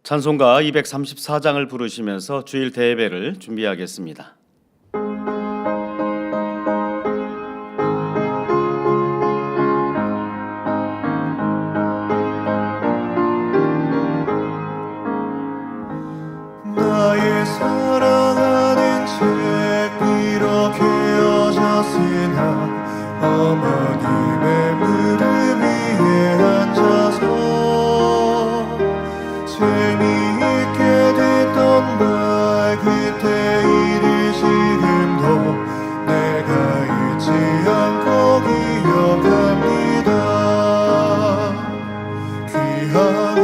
찬송가 234장을 부르시면서 주일 대예배를 준비하겠습니다. 나의 사랑하는 책 이렇게 어졌으나 어머님의 무릎 위에 앉아서 재미있게 듣던 말 그때 일을 지금도 내가 잊지 않고 기억합니다. 귀하고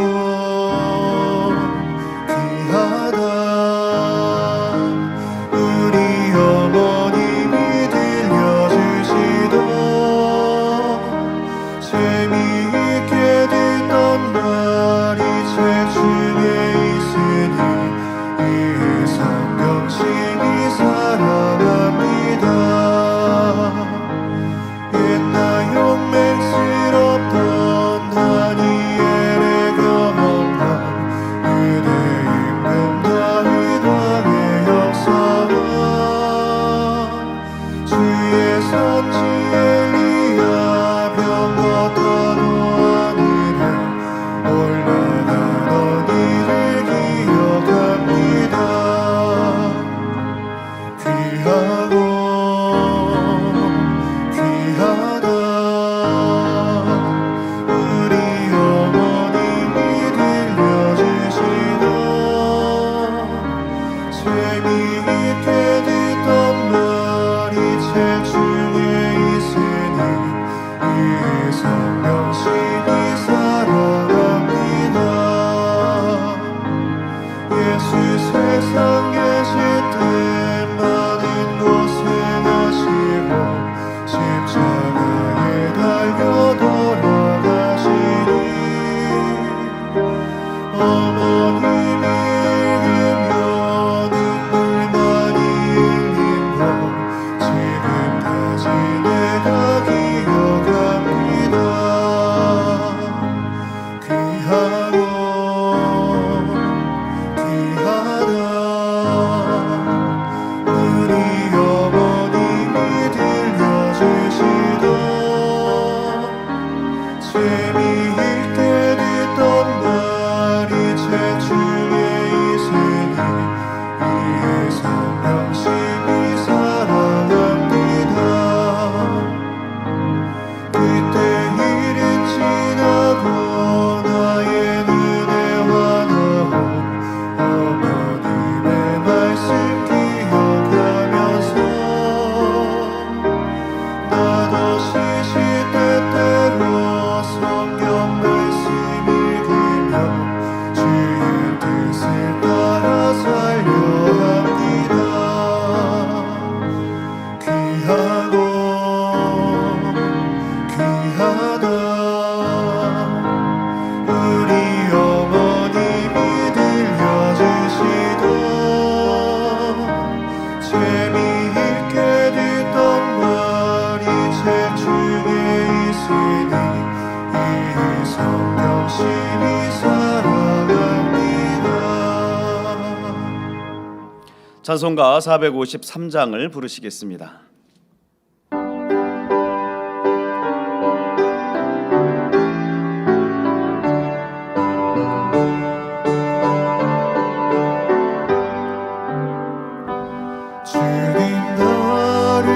귀하다 우리 어머님이 들려주시던 재미있게 듣던 말이 책 중에 있으니 이 성경심이 사랑합니다. 옛날 용맹스럽던 다니엘의 경험한 유대 임금 다윗왕의 역사와 주의 선지 엘리야 병거 타고 하늘에 올라가던 일을 기억합니다. 귀하고 귀하다 우리 어머님이 들려주시던 재미있게 듣던 말이 책 중에 있으니 이 성경심이 사랑합니다. 예수 세상 계실 때 많은 고생하시고 십자가에 달려 돌아가시니 어머님이 읽으며 눈물 많이 흘린 거 지금까지 내가 기억합니다. 귀하고 귀하다 우리 어머님이 들려주시던 재미있게 듣던 말이 책 중에 있으니 이 성경심이 사랑합니다. 그때 일은 지나고 나의 눈에 환하고 어머님의 말씀 기억하면서 나도 시시때때로 성경 말씀 읽으며 주의 뜻을 따라 살려 합니다. 귀하고 귀하다 우리 어머님이 들려주시던 재미있게 듣던 말이 책 중에 있으니 이 성경심이 사랑합니다. 찬송가 453장을 부르시겠습니다. 주님 나를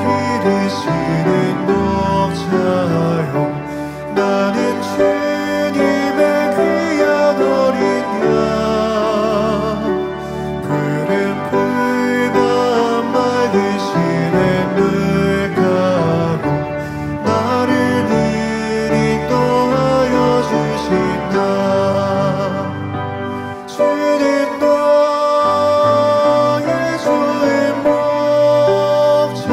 기르시는 목자요 나는 주님의 귀한 어린 양 푸른 풀과 맑으시는 물가로 나를 늘 인도하여 주신다. 주님 나의 주의 목자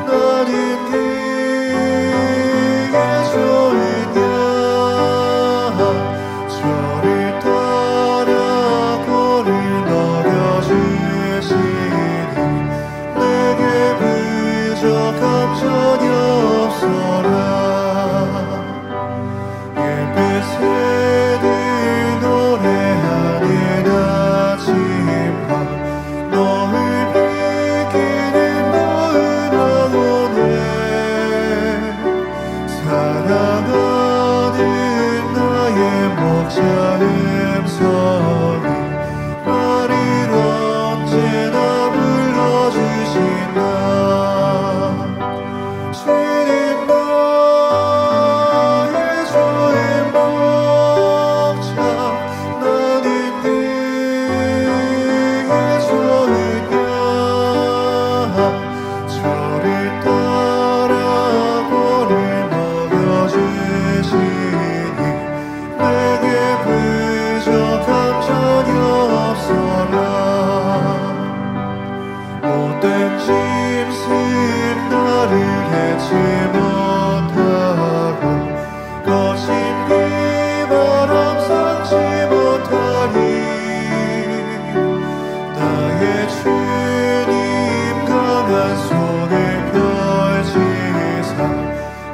나는 그의 좋은 양 저를 따라 꼴을 먹여주시니 내게 부족함 전혀 없어라. 예쁜 새들 노래하 못된 짐승 나를 해치 못하고 거친 비바람 삼지 못하리 나의 주님 강한 손을 펼치사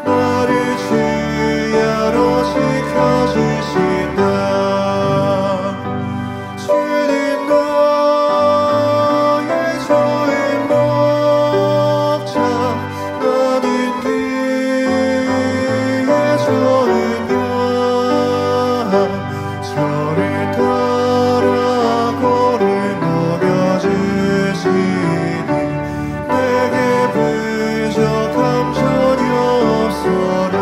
나를 주야로 지켜주신다 주님 나의 좋은 목자 나는 그의 좋은 양 저를 따라 고를 먹여주시니 내게 부족함 전혀 없어라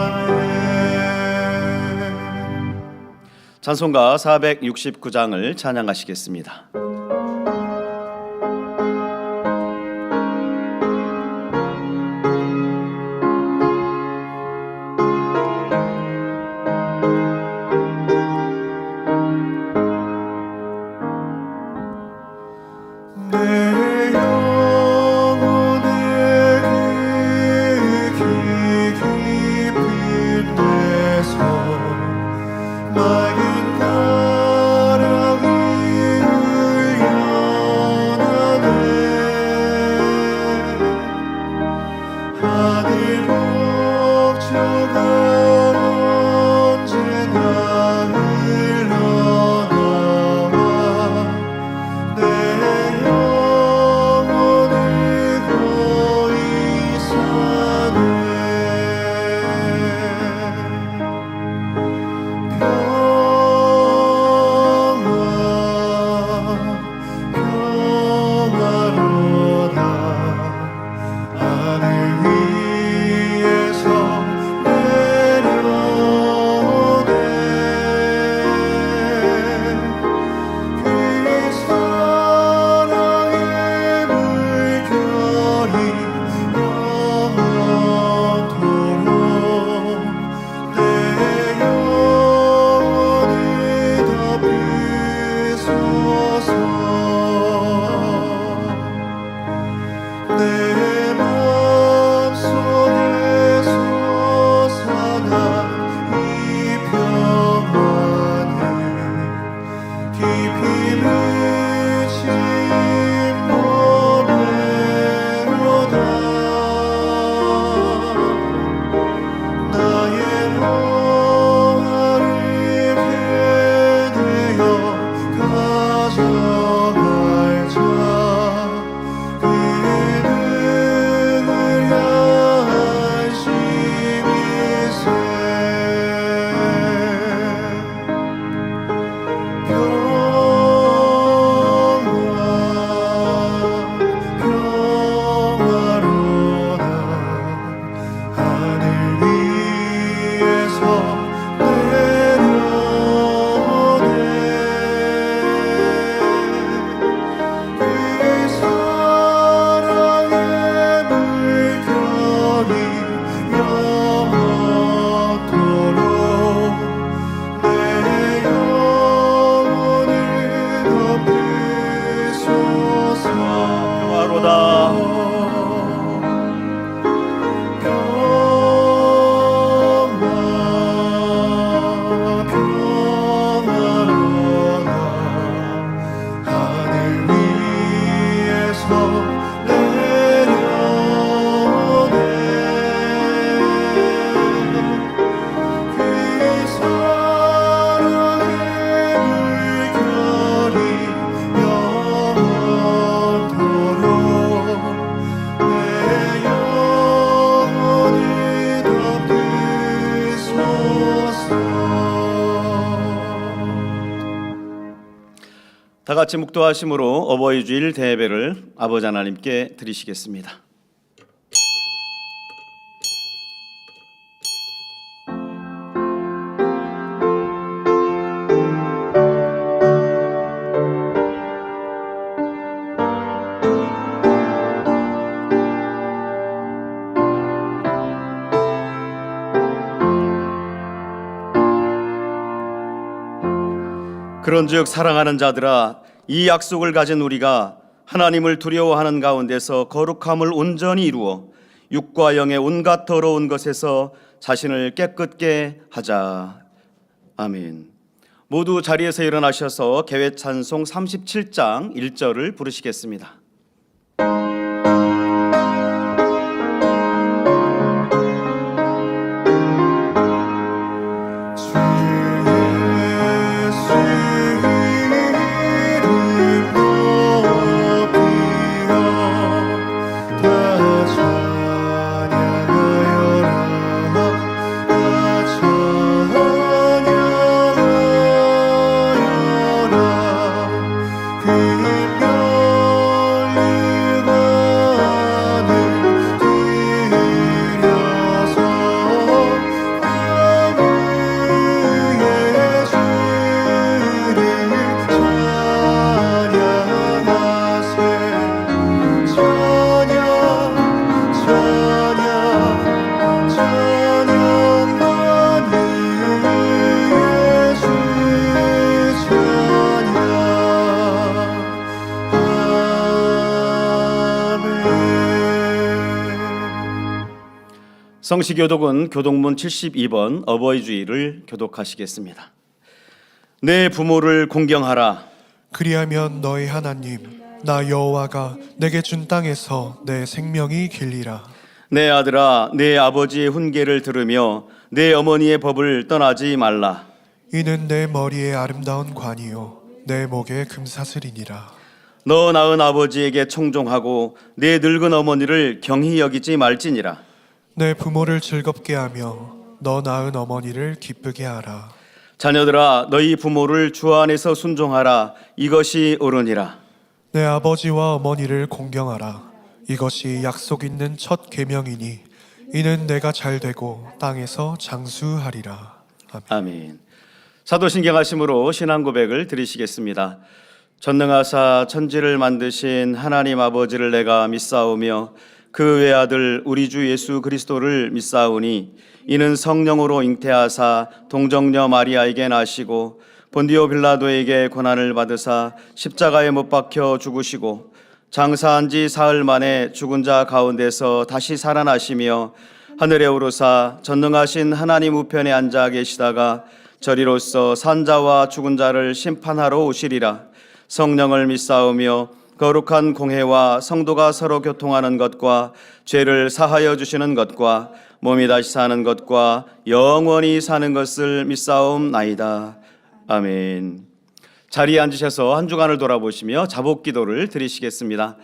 아멘. 찬송가 469장을 찬양하시겠습니다. 내 영혼의 그 깊은 데서 맑은 바람이 울려나네 하늘 목조가 언제나 흘러나와 내 영혼을 거의 사네 평화로다 하늘 위에서 내려오네 그 사랑의 물결이 영원토록 내 영혼을 덮으소서 내 맘속에 솟아난 이 평화는 깊이 묻힌 노래로다 나의 노화를 배내어 가져갈 자 그는 안심이세 평화로다 하늘 위에서 내려오네 그 사랑의 물결이 영원토록 내 영혼을 덮으소서 평화로다. 평화로다 하늘 위에서 내려오네 그 사랑의 물결이 영원토록 내 영혼을 덮으소서 다 같이 묵도하심으로 어버이 주일 대예배를 아버지 하나님께 드리시겠습니다. 그런즉 사랑하는 자들아, 이 약속을 가진 우리가 하나님을 두려워하는 가운데서 거룩함을 온전히 이루어 육과 영의 온갖 더러운 것에서 자신을 깨끗게 하자. 아멘. 모두 자리에서 일어나셔서 개회 찬송 37장 1절을 부르시겠습니다. 성시교독은 교독문 72번 어버이 주일을 교독하시겠습니다. 내 부모를 공경하라. 그리하면 너희 하나님 나 여호와가 내게 준 땅에서 내 생명이 길리라. 내 아들아, 내 아버지의 훈계를 들으며 내 어머니의 법을 떠나지 말라. 이는 내 머리에 아름다운 관이요 내 목에 금사슬이니라. 너 낳은 아버지에게 청종하고 내 늙은 어머니를 경히 여기지 말지니라. 내 부모를 즐겁게 하며 너 낳은 어머니를 기쁘게 하라. 자녀들아, 너희 부모를 주 안에서 순종하라. 이것이 옳으니라. 내 아버지와 어머니를 공경하라. 이것이 약속 있는 첫 계명이니 이는 내가 잘되고 땅에서 장수하리라. 아멘. 아멘. 사도신경하심으로 신앙 고백을 드리시겠습니다. 전능하사 천지를 만드신 하나님 아버지를 내가 믿사오며 그 외아들 우리 주 예수 그리스도를 믿사오니 이는 성령으로 잉태하사 동정녀 마리아에게 나시고 본디오 빌라도에게 고난을 받으사 십자가에 못 박혀 죽으시고 장사한 지 사흘 만에 죽은 자 가운데서 다시 살아나시며 하늘에 오르사 전능하신 하나님 우편에 앉아 계시다가 저리로서 산자와 죽은 자를 심판하러 오시리라. 성령을 믿사오며 거룩한 공회와 성도가 서로 교통하는 것과 죄를 사하여 주시는 것과 몸이 다시 사는 것과 영원히 사는 것을 믿사옵나이다. 아멘. 자리에 앉으셔서 한 주간을 돌아보시며 자복기도를 드리시겠습니다.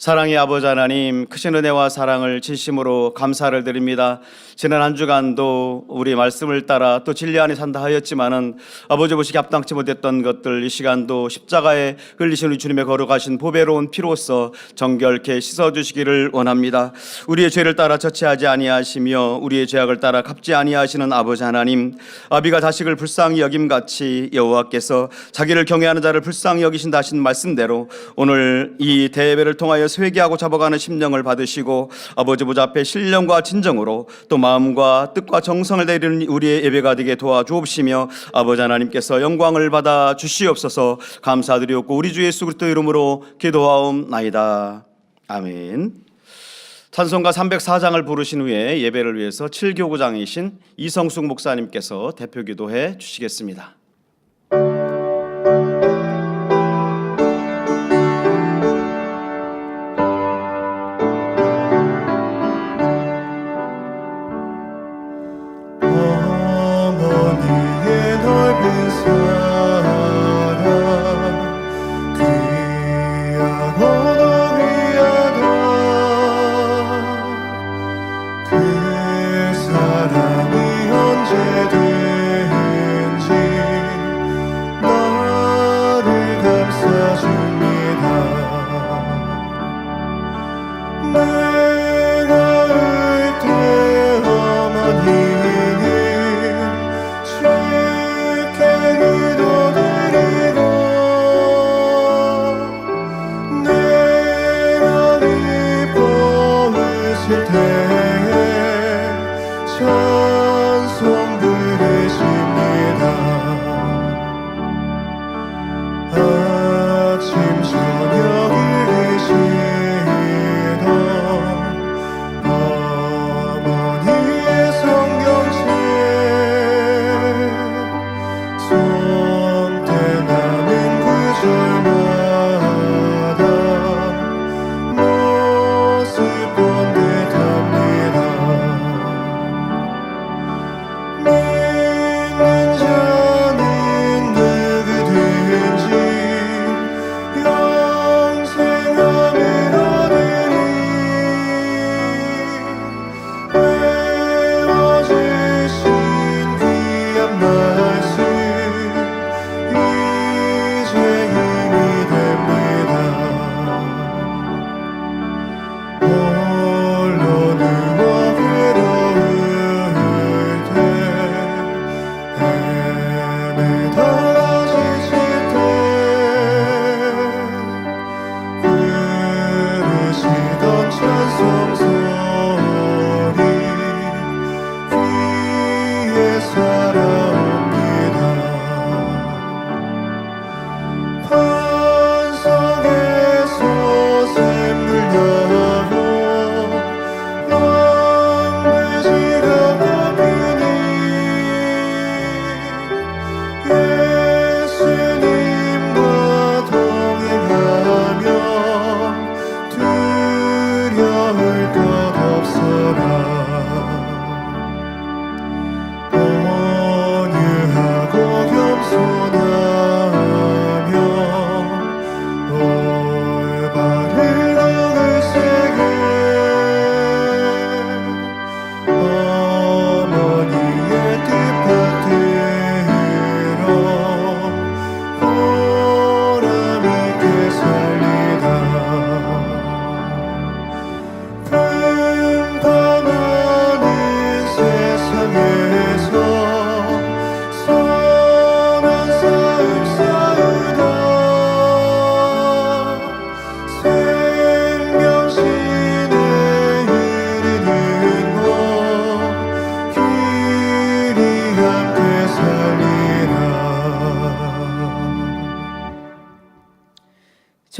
사랑의 아버지 하나님, 크신 은혜와 사랑을 진심으로 감사를 드립니다. 지난 한 주간도 우리 말씀을 따라 또 진리 안에 산다 하였지만은 아버지 보시기 합당치 못했던 것들, 이 시간도 십자가에 흘리신 우리 주님의 거룩하신 보배로운 피로써 정결케 씻어주시기를 원합니다. 우리의 죄를 따라 저치하지 아니하시며 우리의 죄악을 따라 갚지 아니하시는 아버지 하나님, 아비가 자식을 불쌍히 여김같이 여호와께서 자기를 경외하는 자를 불쌍히 여기신다 하신 말씀대로 오늘 이 대예배를 통하여 회개하고 잡아가는 심령을 받으시고 아버지 보좌 앞에 신령과 진정으로 또 마음과 뜻과 정성을 다리는 우리의 예배가 되게 도와주옵시며 아버지 하나님께서 영광을 받아 주시옵소서. 감사드리옵고 우리 주 예수 그리스도 이름으로 기도하옵나이다. 아멘. 찬송가 304장을 부르신 후에 예배를 위해서 7교구장이신 이성숙 목사님께서 대표 기도해 주시겠습니다. 찬송 부르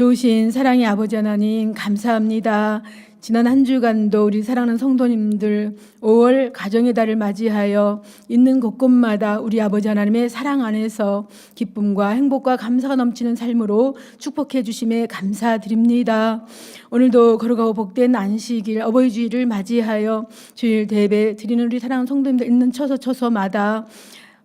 좋으신 사랑의 아버지 하나님 감사합니다. 지난 한 주간도 우리 사랑하는 성도님들 5월 가정의 달을 맞이하여 있는 곳곳마다 우리 아버지 하나님의 사랑 안에서 기쁨과 행복과 감사가 넘치는 삶으로 축복해 주심에 감사드립니다. 오늘도 거룩하고 복된 안식일 어버이 주일을 맞이하여 주일 예배 드리는 우리 사랑하는 성도님들 있는 처소마다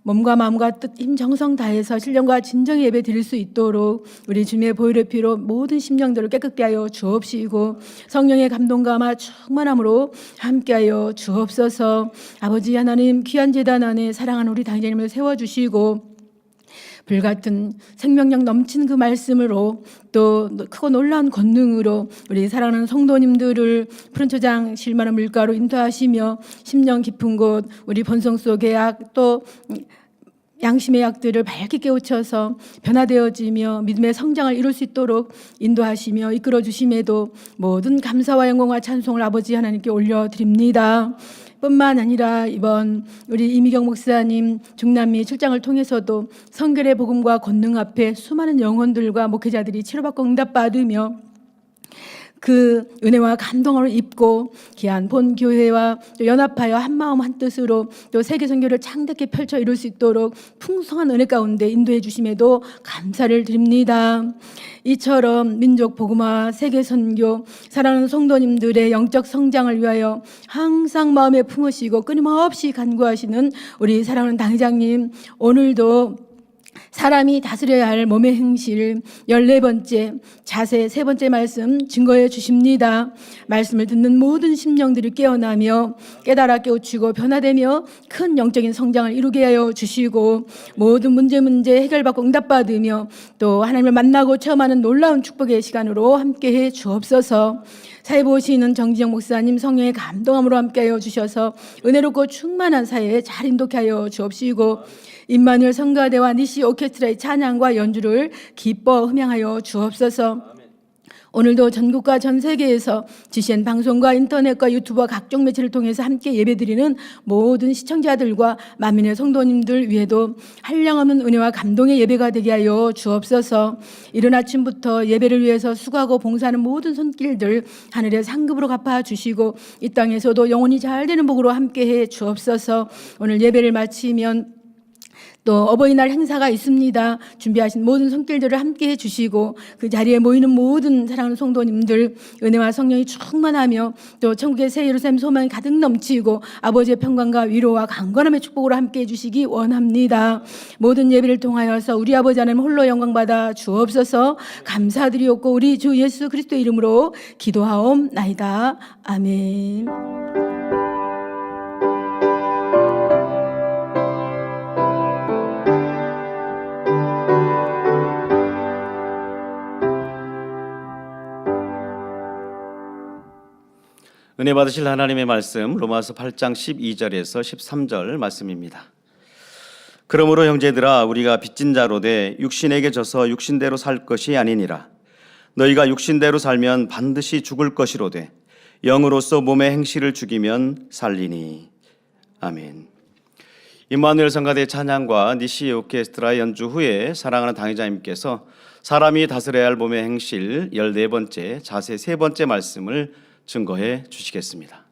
몸과 마음과 뜻, 힘, 정성 다해서 신령과 진정의 예배 드릴 수 있도록 우리 주님의 보혈의 피로 모든 심령들을 깨끗게 하여 주옵시고 성령의 감동과 아마 충만함으로 함께하여 주옵소서. 아버지 하나님 귀한 제단 안에 사랑하는 우리 당회자님을 세워주시고 불같은 생명력 넘치는 그 말씀으로 또 크고 놀라운 권능으로 우리 사랑하는 성도님들을 푸른 초장 실만한 물가로 인도하시며 심령 깊은 곳 우리 본성 속의 약 또 양심의 약들을 밝게 깨우쳐서 변화되어지며 믿음의 성장을 이룰 수 있도록 인도하시며 이끌어 주심에도 모든 감사와 영광과 찬송을 아버지 하나님께 올려드립니다. 뿐만 아니라 이번 우리 이미경 목사님 중남미 출장을 통해서도 성결의 복음과 권능 앞에 수많은 영혼들과 목회자들이 치료받고 응답받으며 그 은혜와 감동을 입고 귀한 본교회와 연합하여 한마음 한뜻으로 또 세계 선교를 창대하게 펼쳐 이룰 수 있도록 풍성한 은혜 가운데 인도해 주심에도 감사를 드립니다. 이처럼 민족 복음화 세계 선교 사랑하는 성도님들의 영적 성장을 위하여 항상 마음에 품으시고 끊임없이 간구하시는 우리 사랑하는 당회장님 오늘도 사람이 다스려야 할 몸의 행실 14번째 자세 3번째 말씀 증거해 주십니다. 말씀을 듣는 모든 심령들이 깨어나며 깨달아 깨우치고 변화되며 큰 영적인 성장을 이루게 하여 주시고 모든 문제 해결받고 응답받으며 또 하나님을 만나고 체험하는 놀라운 축복의 시간으로 함께해 주옵소서. 사회 보시는 정지영 목사님 성령의 감동함으로 함께하여 주셔서 은혜롭고 충만한 사회에 잘 인도케 하여 주옵시고 임마누엘 성가대와 니시 오케스트라의 찬양과 연주를 기뻐 흠양하여 주옵소서. 오늘도 전국과 전 세계에서 GCN 방송과 인터넷과 유튜브와 각종 매체를 통해서 함께 예배드리는 모든 시청자들과 만민의 성도님들 위에도 한량없는 은혜와 감동의 예배가 되게 하여 주옵소서. 이른 아침부터 예배를 위해서 수고하고 봉사하는 모든 손길들 하늘의 상급으로 갚아주시고 이 땅에서도 영원히 잘 되는 복으로 함께해 주옵소서. 오늘 예배를 마치면 또 어버이날 행사가 있습니다. 준비하신 모든 손길들을 함께 해주시고 그 자리에 모이는 모든 사랑하는 성도님들 은혜와 성령이 충만하며 또 천국의 새 예루살렘 소망이 가득 넘치고 아버지의 평강과 위로와 강건함의 축복으로 함께 해주시기 원합니다. 모든 예배를 통하여서 우리 아버지 하나님 홀로 영광받아 주옵소서. 감사드리옵고 우리 주 예수 그리스도의 이름으로 기도하옵나이다. 아멘. 은혜 받으실 하나님의 말씀 로마서 8장 12절에서 13절 말씀입니다. 그러므로 형제들아 우리가 빚진 자로 돼 육신에게 져서 육신대로 살 것이 아니니라. 너희가 육신대로 살면 반드시 죽을 것이로되 영으로서 몸의 행실을 죽이면 살리니. 아멘. 임마누엘 성가대 찬양과 니시 오케스트라 연주 후에 사랑하는 당회자님께서 사람이 다스려야 할 몸의 행실 14번째 자세 3번째 말씀을 증거해 주시겠습니다.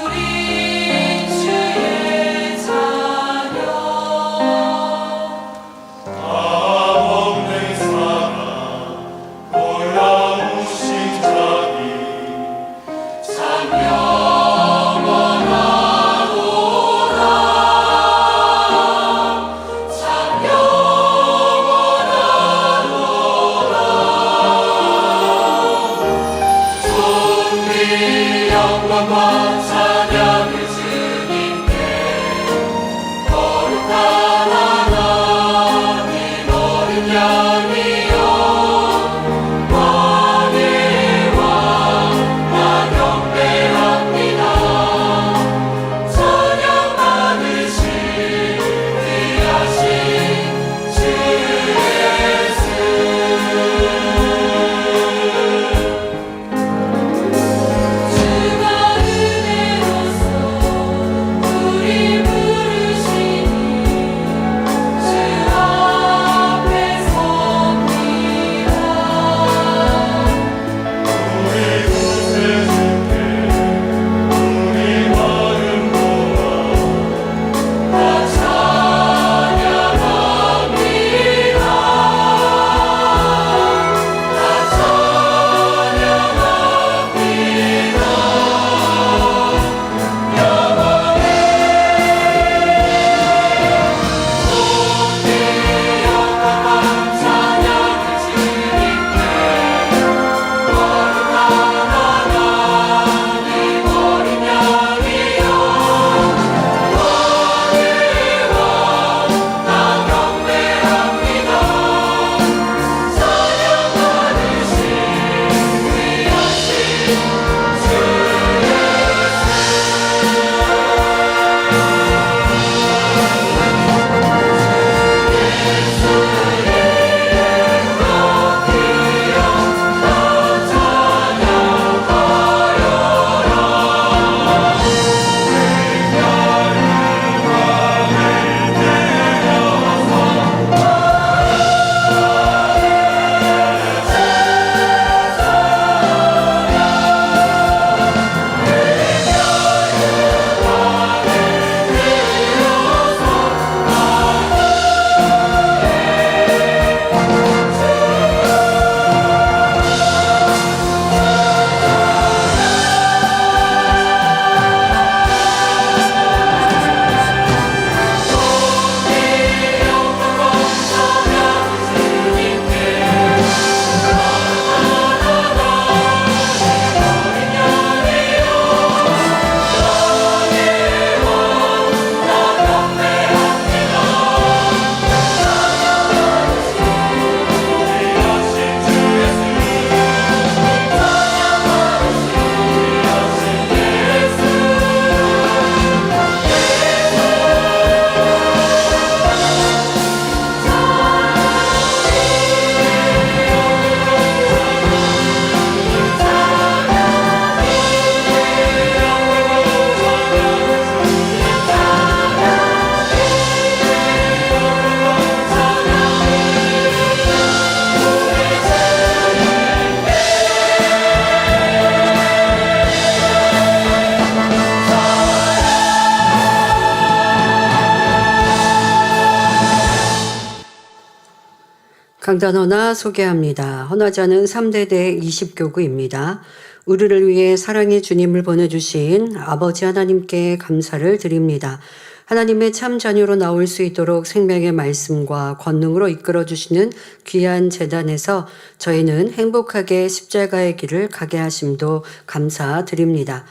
우리 주 강단헌화 소개합니다. 헌화자는 3대대 20교구입니다. 우리를 위해 사랑의 주님을 보내주신 아버지 하나님께 감사를 드립니다. 하나님의 참 자녀로 나올 수 있도록 생명의 말씀과 권능으로 이끌어주시는 귀한 재단에서 저희는 행복하게 십자가의 길을 가게 하심도 감사드립니다.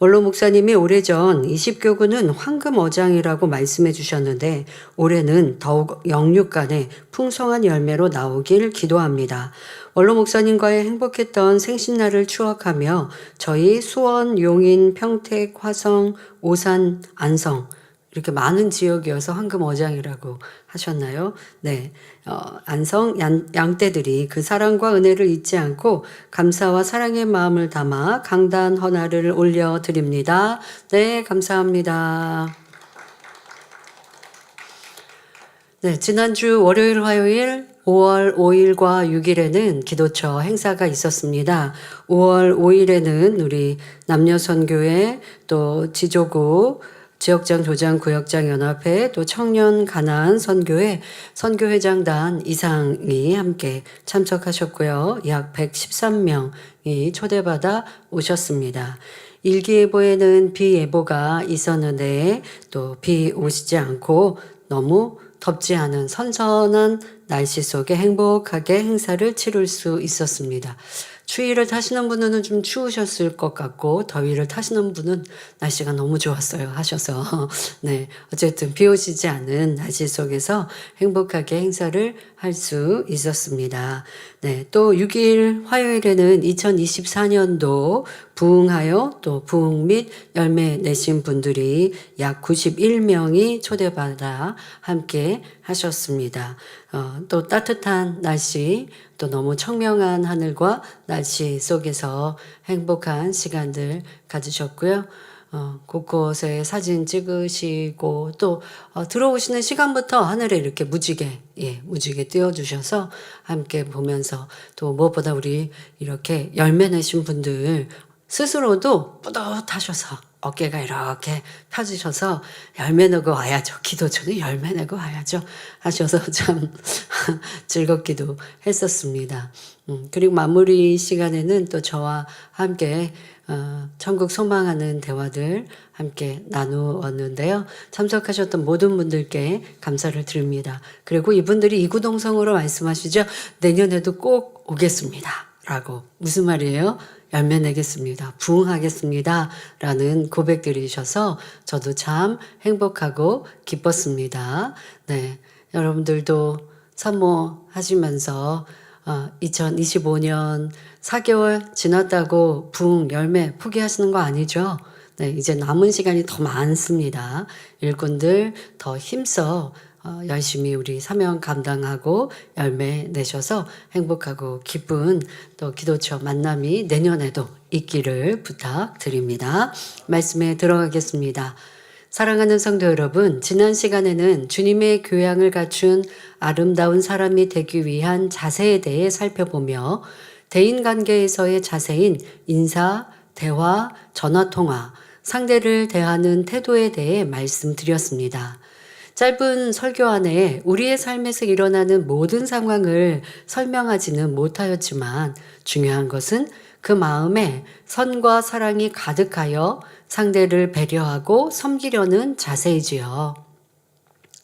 원로 목사님이 오래전 20교구는 황금 어장이라고 말씀해 주셨는데 올해는 더욱 영육간의 풍성한 열매로 나오길 기도합니다. 원로 목사님과의 행복했던 생신날을 추억하며 저희 수원, 용인, 평택, 화성, 오산, 안성 이렇게 많은 지역이어서 황금 어장이라고 하셨나요? 네. 안성 양떼들이 그 사랑과 은혜를 잊지 않고 감사와 사랑의 마음을 담아 강단 헌화를 올려드립니다. 네, 감사합니다. 네, 지난주 월요일, 화요일 5월 5일과 6일에는 기도처 행사가 있었습니다. 5월 5일에는 우리 남녀선교회 또 지조구 지역장, 조장, 구역장 연합회 또 청년 가나안 선교회 선교회장단 이상이 함께 참석하셨고요. 약 113명이 초대받아 오셨습니다. 일기예보에는 비 예보가 있었는데 또 비 오시지 않고 너무 덥지 않은 선선한 날씨 속에 행복하게 행사를 치룰 수 있었습니다. 추위를 타시는 분은 좀 추우셨을 것 같고 더위를 타시는 분은 날씨가 너무 좋았어요 하셔서 네, 어쨌든 비 오시지 않은 날씨 속에서 행복하게 행사를 할 수 있었습니다. 네, 또 6일 화요일에는 2024년도 부흥하여 또 부흥 및 열매 내신 분들이 약 91명이 초대받아 함께 하셨습니다. 또 따뜻한 날씨 또 너무 청명한 하늘과 날씨 속에서 행복한 시간들 가지셨고요. 곳곳에 사진 찍으시고 또 들어오시는 시간부터 하늘에 이렇게 무지개 띄워주셔서 함께 보면서 또 무엇보다 우리 이렇게 열매 내신 분들 스스로도 뿌듯하셔서 어깨가 이렇게 펴지셔서 열매 내고 와야죠. 기도 전에 열매 내고 와야죠. 하셔서 참 즐겁기도 했었습니다. 그리고 마무리 시간에는 또 저와 함께 천국 소망하는 대화들 함께 나누었는데요. 참석하셨던 모든 분들께 감사를 드립니다. 그리고 이분들이 이구동성으로 말씀하시죠. 내년에도 꼭 오겠습니다. 라고. 무슨 말이에요? 열매 내겠습니다. 부흥하겠습니다. 라는 고백들이셔서 저도 참 행복하고 기뻤습니다. 네. 여러분들도 사모하시면서 2025년 4개월 지났다고 부흥 열매 포기하시는 거 아니죠? 네, 이제 남은 시간이 더 많습니다. 일꾼들 더 힘써 열심히 우리 사명 감당하고 열매 내셔서 행복하고 기쁜 또 기도처 만남이 내년에도 있기를 부탁드립니다. 말씀에 들어가겠습니다. 사랑하는 성도 여러분, 지난 시간에는 주님의 교양을 갖춘 아름다운 사람이 되기 위한 자세에 대해 살펴보며 대인관계에서의 자세인 인사, 대화, 전화통화, 상대를 대하는 태도에 대해 말씀드렸습니다. 짧은 설교 안에 우리의 삶에서 일어나는 모든 상황을 설명하지는 못하였지만 중요한 것은 그 마음에 선과 사랑이 가득하여 상대를 배려하고 섬기려는 자세이지요.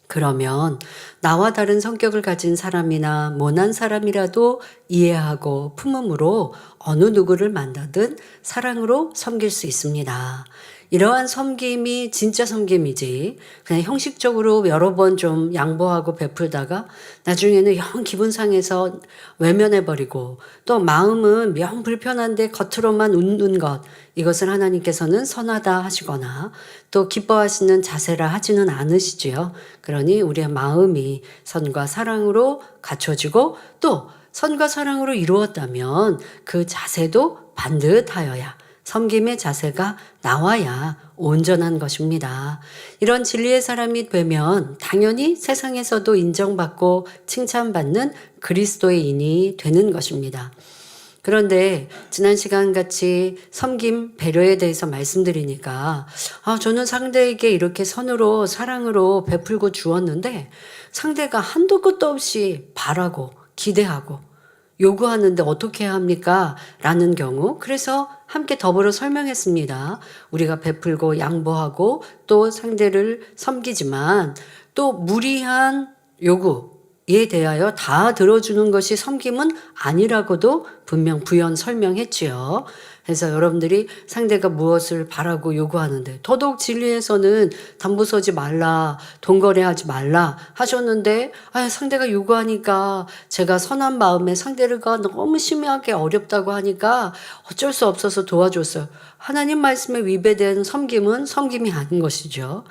그러면 나와 다른 성격을 가진 사람이나 모난 사람이라도 이해하고 품음으로 어느 누구를 만나든 사랑으로 섬길 수 있습니다. 이러한 섬김이 진짜 섬김이지 그냥 형식적으로 여러 번 좀 양보하고 베풀다가 나중에는 영 기분 상해서 외면해버리고 또 마음은 영 불편한데 겉으로만 웃는 것 이것을 하나님께서는 선하다 하시거나 또 기뻐하시는 자세라 하지는 않으시지요. 그러니 우리의 마음이 선과 사랑으로 갖춰지고 또 선과 사랑으로 이루었다면 그 자세도 반듯하여야 섬김의 자세가 나와야 온전한 것입니다. 이런 진리의 사람이 되면 당연히 세상에서도 인정받고 칭찬받는 그리스도인이 되는 것입니다. 그런데 지난 시간 같이 섬김, 배려에 대해서 말씀드리니까 저는 상대에게 이렇게 선으로 사랑으로 베풀고 주었는데 상대가 한도 끝도 없이 바라고 기대하고 요구하는데 어떻게 해야 합니까? 라는 경우, 그래서 함께 더불어 설명했습니다. 우리가 베풀고 양보하고 또 상대를 섬기지만 또 무리한 요구에 대하여 다 들어주는 것이 섬김은 아니라고도 분명 부연 설명했지요. 그래서 여러분들이 상대가 무엇을 바라고 요구하는데, 더더욱 진리에서는 담보 서지 말라, 돈 거래하지 말라 하셨는데, 상대가 요구하니까 제가 선한 마음에 상대가 너무 심하게 어렵다고 하니까 어쩔 수 없어서 도와줬어요. 하나님 말씀에 위배된 섬김은 섬김이 아닌 것이죠.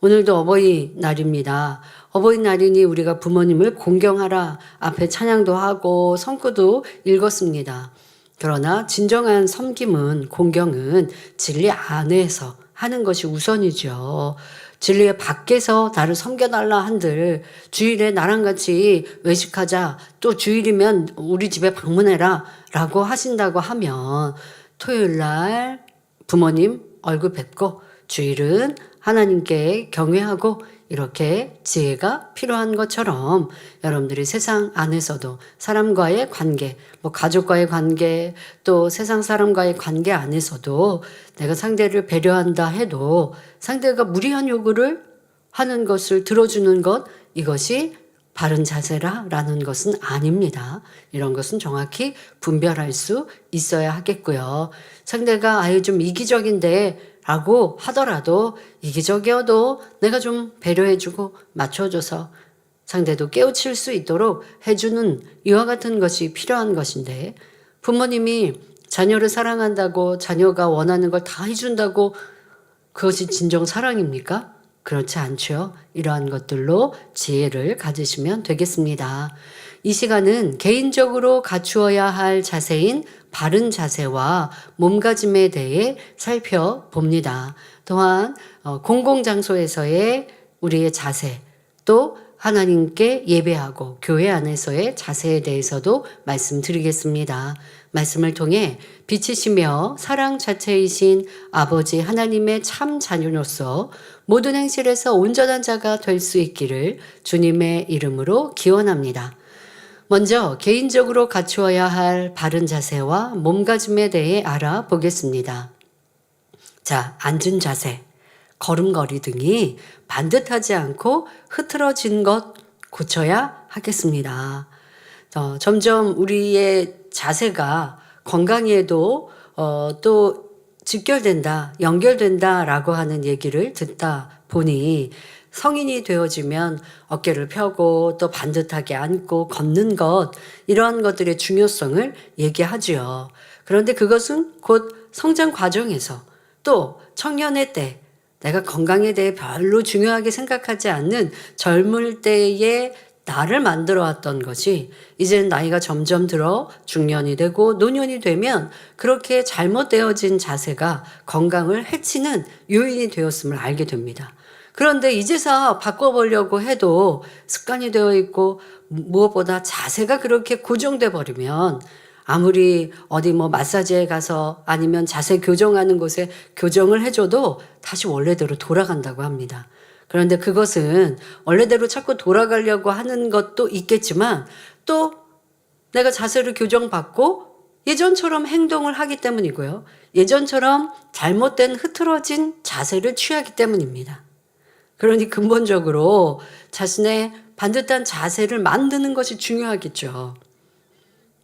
오늘도 어버이날입니다. 어버이날이니 우리가 부모님을 공경하라 앞에 찬양도 하고 성구도 읽었습니다. 그러나 진정한 섬김은, 공경은 진리 안에서 하는 것이 우선이죠. 진리의 밖에서 나를 섬겨달라 한들 주일에 나랑 같이 외식하자, 또 주일이면 우리 집에 방문해라 라고 하신다고 하면 토요일날 부모님 얼굴 뵙고 주일은 하나님께 경외하고 이렇게 지혜가 필요한 것처럼 여러분들이 세상 안에서도 사람과의 관계, 가족과의 관계, 또 세상 사람과의 관계 안에서도 내가 상대를 배려한다 해도 상대가 무리한 요구를 하는 것을 들어주는 것, 이것이 바른 자세라는 것은 아닙니다. 이런 것은 정확히 분별할 수 있어야 하겠고요. 상대가 좀 이기적인데 라고 하더라도 이기적이어도 내가 좀 배려해주고 맞춰줘서 상대도 깨우칠 수 있도록 해주는 이와 같은 것이 필요한 것인데, 부모님이 자녀를 사랑한다고 자녀가 원하는 걸 다 해준다고 그것이 진정 사랑입니까? 그렇지 않죠. 이러한 것들로 지혜를 가지시면 되겠습니다. 이 시간은 개인적으로 갖추어야 할 자세인 바른 자세와 몸가짐에 대해 살펴봅니다. 또한 공공장소에서의 우리의 자세, 또 하나님께 예배하고 교회 안에서의 자세에 대해서도 말씀드리겠습니다. 말씀을 통해 빛이시며 사랑 자체이신 아버지 하나님의 참 자녀로서 모든 행실에서 온전한 자가 될 수 있기를 주님의 이름으로 기원합니다. 먼저 개인적으로 갖추어야 할 바른 자세와 몸가짐에 대해 알아보겠습니다. 자, 앉은 자세, 걸음걸이 등이 반듯하지 않고 흐트러진 것 고쳐야 하겠습니다. 점점 우리의 자세가 건강에도 또 직결된다, 연결된다라고 하는 얘기를 듣다 보니 성인이 되어지면 어깨를 펴고 또 반듯하게 앉고 걷는 것, 이러한 것들의 중요성을 얘기하지요. 그런데 그것은 곧 성장 과정에서 또 청년의 때, 내가 건강에 대해 별로 중요하게 생각하지 않는 젊을 때의 나를 만들어 왔던 것이 이제는 나이가 점점 들어 중년이 되고 노년이 되면 그렇게 잘못되어진 자세가 건강을 해치는 요인이 되었음을 알게 됩니다. 그런데 이제서 바꿔보려고 해도 습관이 되어 있고 무엇보다 자세가 그렇게 고정돼 버리면 아무리 어디 마사지에 가서 아니면 자세 교정하는 곳에 교정을 해줘도 다시 원래대로 돌아간다고 합니다. 그런데 그것은 원래대로 자꾸 돌아가려고 하는 것도 있겠지만 또 내가 자세를 교정받고 예전처럼 행동을 하기 때문이고요. 예전처럼 잘못된 흐트러진 자세를 취하기 때문입니다. 그러니 근본적으로 자신의 반듯한 자세를 만드는 것이 중요하겠죠.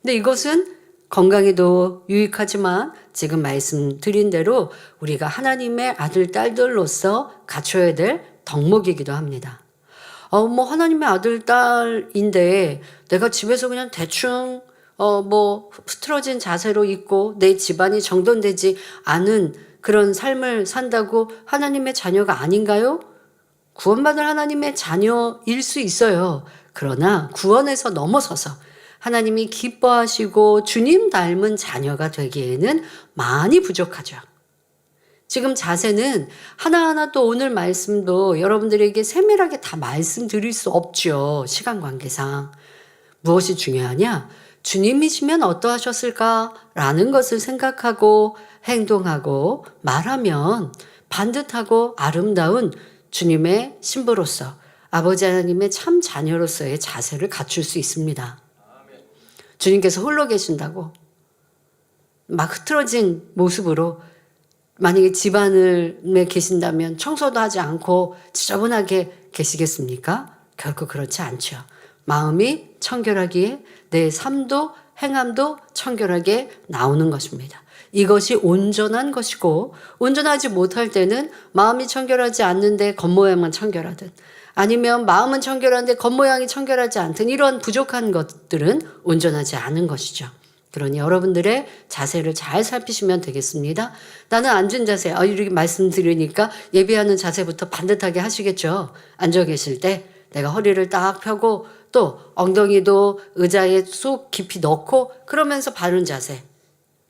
근데 이것은 건강에도 유익하지만 지금 말씀드린 대로 우리가 하나님의 아들, 딸들로서 갖춰야 될 덕목이기도 합니다. 하나님의 아들, 딸인데 내가 집에서 그냥 대충 흐트러진 자세로 있고 내 집안이 정돈되지 않은 그런 삶을 산다고 하나님의 자녀가 아닌가요? 구원받을 하나님의 자녀일 수 있어요. 그러나 구원에서 넘어서서 하나님이 기뻐하시고 주님 닮은 자녀가 되기에는 많이 부족하죠. 지금 자세는 하나하나 또 오늘 말씀도 여러분들에게 세밀하게 다 말씀드릴 수 없죠. 시간 관계상. 무엇이 중요하냐? 주님이시면 어떠하셨을까라는 것을 생각하고 행동하고 말하면 반듯하고 아름다운 주님의 신부로서 아버지 하나님의 참 자녀로서의 자세를 갖출 수 있습니다. 주님께서 홀로 계신다고 막 흐트러진 모습으로 만약에 집안에 계신다면 청소도 하지 않고 지저분하게 계시겠습니까? 결코 그렇지 않죠. 마음이 청결하기에 내 삶도 행함도 청결하게 나오는 것입니다. 이것이 온전한 것이고, 온전하지 못할 때는 마음이 청결하지 않는데 겉모양만 청결하든, 아니면 마음은 청결한데 겉모양이 청결하지 않든, 이런 부족한 것들은 온전하지 않은 것이죠. 그러니 여러분들의 자세를 잘 살피시면 되겠습니다. 나는 앉은 자세, 이렇게 말씀드리니까 예배하는 자세부터 반듯하게 하시겠죠. 앉아 계실 때 내가 허리를 딱 펴고 또 엉덩이도 의자에 쏙 깊이 넣고 그러면서 바른 자세라고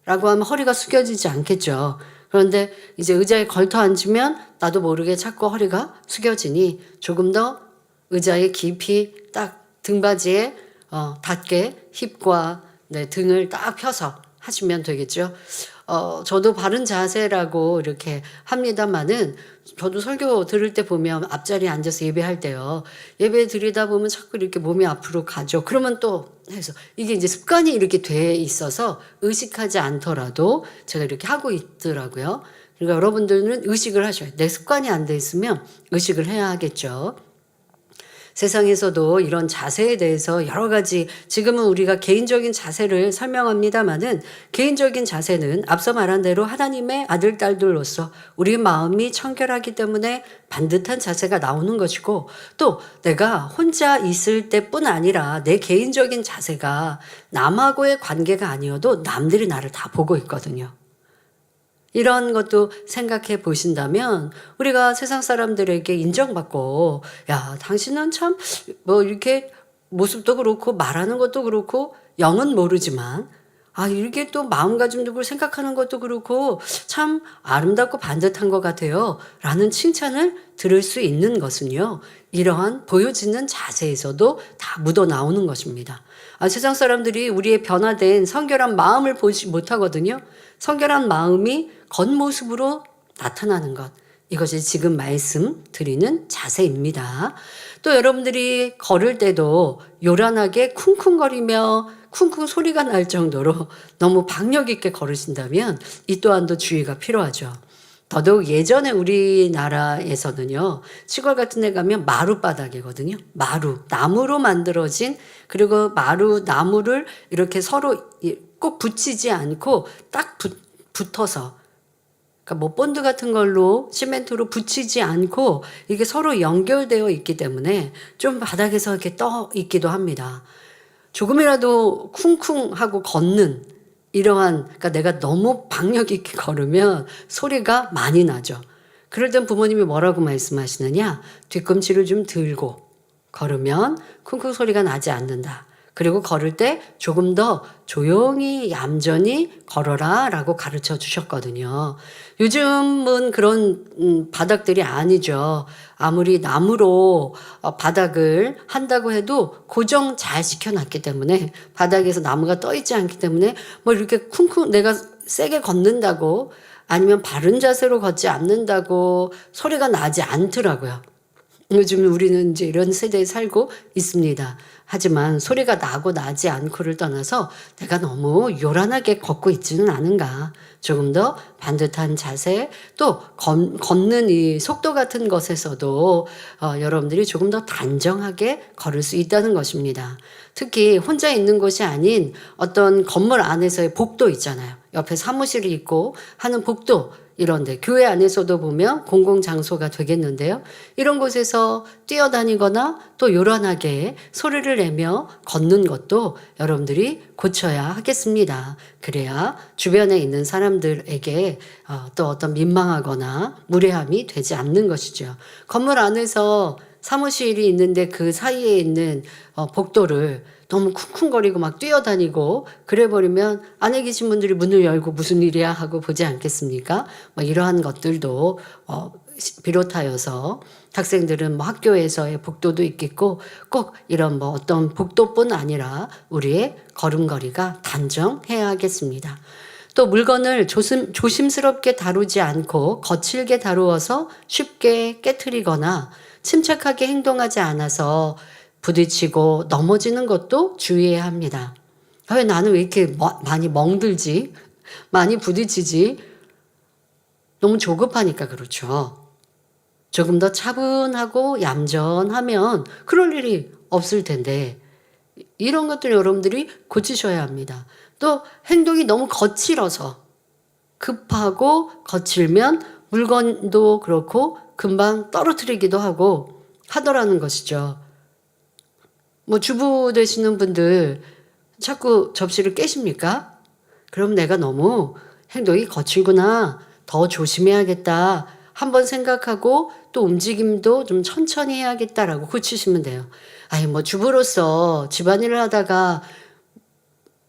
하면 허리가 숙여지지 않겠죠. 그런데 이제 의자에 걸터 앉으면 나도 모르게 자꾸 허리가 숙여지니 조금 더 의자에 깊이 딱 등받이에 닿게 힙과 등을 딱 펴서 하시면 되겠죠. 저도 바른 자세라고 이렇게 합니다만은, 저도 설교 들을 때 보면 앞자리에 앉아서 예배할 때요, 예배 드리다 보면 자꾸 이렇게 몸이 앞으로 가죠. 그러면 또 해서 이게 이제 습관이 이렇게 돼 있어서 의식하지 않더라도 제가 이렇게 하고 있더라고요. 그러니까 여러분들은 의식을 하셔야 돼요. 내 습관이 안 돼 있으면 의식을 해야 하겠죠. 세상에서도 이런 자세에 대해서 여러 가지, 지금은 우리가 개인적인 자세를 설명합니다마는, 개인적인 자세는 앞서 말한 대로 하나님의 아들, 딸들로서 우리 마음이 청결하기 때문에 반듯한 자세가 나오는 것이고, 또 내가 혼자 있을 때뿐 아니라 내 개인적인 자세가 남하고의 관계가 아니어도 남들이 나를 다 보고 있거든요. 이런 것도 생각해 보신다면 우리가 세상 사람들에게 인정받고, 야, 당신은 참 뭐 이렇게 모습도 그렇고 말하는 것도 그렇고 영은 모르지만 이렇게 또 마음가짐도 그렇고 생각하는 것도 그렇고 참 아름답고 반듯한 것 같아요 라는 칭찬을 들을 수 있는 것은요, 이러한 보여지는 자세에서도 다 묻어 나오는 것입니다. 세상 사람들이 우리의 변화된 성결한 마음을 보지 못하거든요. 성결한 마음이 겉모습으로 나타나는 것, 이것이 지금 말씀드리는 자세입니다. 또 여러분들이 걸을 때도 요란하게 쿵쿵거리며 쿵쿵 소리가 날 정도로 너무 박력 있게 걸으신다면 이 또한도 주의가 필요하죠. 더더욱 예전에 우리나라에서는요, 시골 같은 데 가면 마룻바닥이거든요. 나무로 만들어진, 그리고 나무를 이렇게 서로 꼭 붙이지 않고 딱 붙어서, 그러니까 뭐 본드 같은 걸로 시멘트로 붙이지 않고 이게 서로 연결되어 있기 때문에 좀 바닥에서 이렇게 떠 있기도 합니다. 조금이라도 쿵쿵하고 걷는 이러한, 그러니까 내가 너무 박력 있게 걸으면 소리가 많이 나죠. 그럴 땐 부모님이 뭐라고 말씀하시느냐? 뒤꿈치를 좀 들고 걸으면 쿵쿵 소리가 나지 않는다. 그리고 걸을 때 조금 더 조용히 얌전히 걸어라 라고 가르쳐 주셨거든요. 요즘은 그런 바닥들이 아니죠. 아무리 나무로 바닥을 한다고 해도 고정 잘 시켜놨기 때문에, 바닥에서 나무가 떠 있지 않기 때문에 뭐 이렇게 쿵쿵 내가 세게 걷는다고, 아니면 바른 자세로 걷지 않는다고 소리가 나지 않더라고요. 요즘 우리는 이제 이런 세대에 살고 있습니다. 하지만 소리가 나고 나지 않고를 떠나서 내가 너무 요란하게 걷고 있지는 않은가. 조금 더 반듯한 자세, 또 걷는 이 속도 같은 것에서도 여러분들이 조금 더 단정하게 걸을 수 있다는 것입니다. 특히 혼자 있는 곳이 아닌 어떤 건물 안에서의 복도 있잖아요. 옆에 사무실이 있고 하는 복도, 이런데 교회 안에서도 보면 공공장소가 되겠는데요. 이런 곳에서 뛰어다니거나 또 요란하게 소리를 내며 걷는 것도 여러분들이 고쳐야 하겠습니다. 그래야 주변에 있는 사람들에게 또 어떤 민망하거나 무례함이 되지 않는 것이죠. 건물 안에서 사무실이 있는데 그 사이에 있는 복도를 너무 쿵쿵거리고 막 뛰어다니고 그래버리면 안에 계신 분들이 문을 열고 무슨 일이야 하고 보지 않겠습니까? 뭐 이러한 것들도 비롯하여서 학생들은 뭐 학교에서의 복도도 있겠고, 꼭 이런 뭐 어떤 복도뿐 아니라 우리의 걸음걸이가 단정해야 하겠습니다. 또 물건을 조심스럽게 다루지 않고 거칠게 다루어서 쉽게 깨트리거나 침착하게 행동하지 않아서 부딪히고 넘어지는 것도 주의해야 합니다. 왜 나는 왜 이렇게 많이 멍들지? 많이 부딪히지? 너무 조급하니까 그렇죠. 조금 더 차분하고 얌전하면 그럴 일이 없을 텐데 이런 것들 여러분들이 고치셔야 합니다. 또 행동이 너무 거칠어서 급하고 거칠면 물건도 그렇고 금방 떨어뜨리기도 하고 하더라는 것이죠. 뭐 주부 되시는 분들 자꾸 접시를 깨십니까? 그럼 내가 너무 행동이 거칠구나. 더 조심해야겠다. 한번 생각하고 또 움직임도 좀 천천히 해야겠다라고 고치시면 돼요. 아니 뭐 주부로서 집안일을 하다가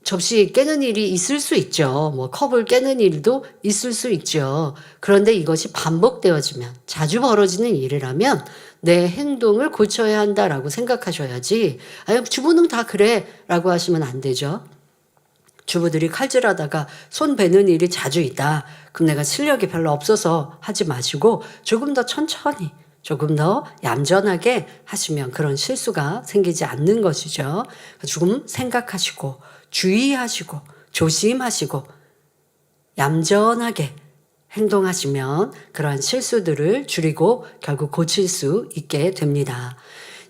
접시 깨는 일이 있을 수 있죠. 뭐 컵을 깨는 일도 있을 수 있죠. 그런데 이것이 반복되어지면 자주 벌어지는 일이라면 내 행동을 고쳐야 한다라고 생각하셔야지 아니 주부는 다 그래 라고 하시면 안 되죠. 주부들이 칼질하다가 손 베는 일이 자주 있다. 그럼 내가 실력이 별로 없어서 하지 마시고 조금 더 천천히 조금 더 얌전하게 하시면 그런 실수가 생기지 않는 것이죠. 조금 생각하시고 주의하시고 조심하시고 얌전하게 행동하시면 그러한 실수들을 줄이고 결국 고칠 수 있게 됩니다.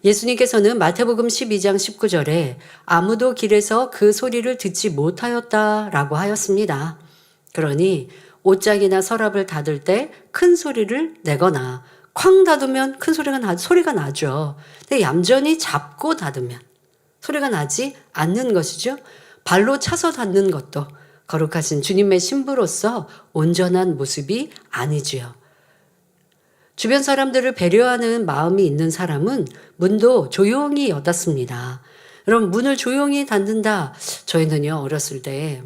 예수님께서는 마태복음 12장 19절에 아무도 길에서 그 소리를 듣지 못하였다라고 하였습니다. 그러니 옷장이나 서랍을 닫을 때 큰 소리를 내거나 쾅 닫으면 큰 소리가 나죠. 근데 얌전히 잡고 닫으면 소리가 나지 않는 것이죠. 발로 차서 닫는 것도 거룩하신 주님의 신부로서 온전한 모습이 아니지요. 주변 사람들을 배려하는 마음이 있는 사람은 문도 조용히 여닫습니다. 여러분 문을 조용히 닫는다. 저희는요 어렸을 때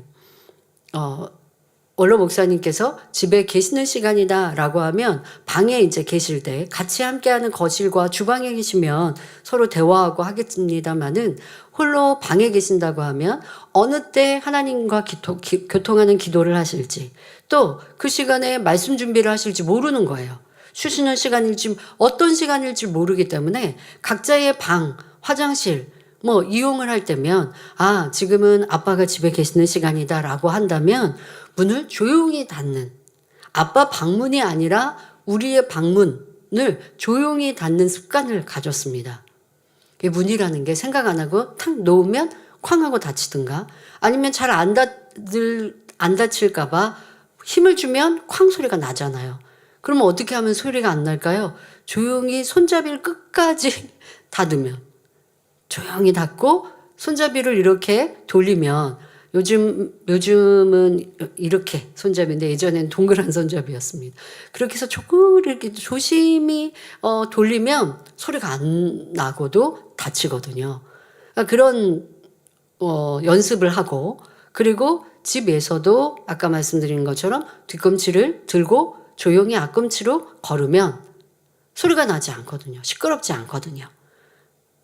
원로 목사님께서 집에 계시는 시간이다라고 하면 방에 이제 계실 때 같이 함께하는 거실과 주방에 계시면 서로 대화하고 하겠습니다만은 홀로 방에 계신다고 하면 어느 때 하나님과 교통하는 기도를 하실지 또 그 시간에 말씀 준비를 하실지 모르는 거예요. 쉬시는 시간일지 어떤 시간일지 모르기 때문에 각자의 방, 화장실 뭐 이용을 할 때면 아 지금은 아빠가 집에 계시는 시간이다라고 한다면 문을 조용히 닫는 아빠 방문이 아니라 우리의 방문을 조용히 닫는 습관을 가졌습니다. 문이라는 게 생각 안 하고 탁 놓으면 쾅 하고 닫히든가 아니면 잘 안 닫힐까 봐 힘을 주면 쾅 소리가 나잖아요. 그러면 어떻게 하면 소리가 안 날까요? 조용히 손잡이를 끝까지 닫으면 조용히 닫고 손잡이를 이렇게 돌리면 요즘은 이렇게 손잡이인데 예전엔 동그란 손잡이였습니다. 그렇게 해서 조금 이렇게 조심히 돌리면 소리가 안 나고도 닫히거든요. 그러니까 그런 연습을 하고 그리고 집에서도 아까 말씀드린 것처럼 뒤꿈치를 들고 조용히 앞꿈치로 걸으면 소리가 나지 않거든요. 시끄럽지 않거든요.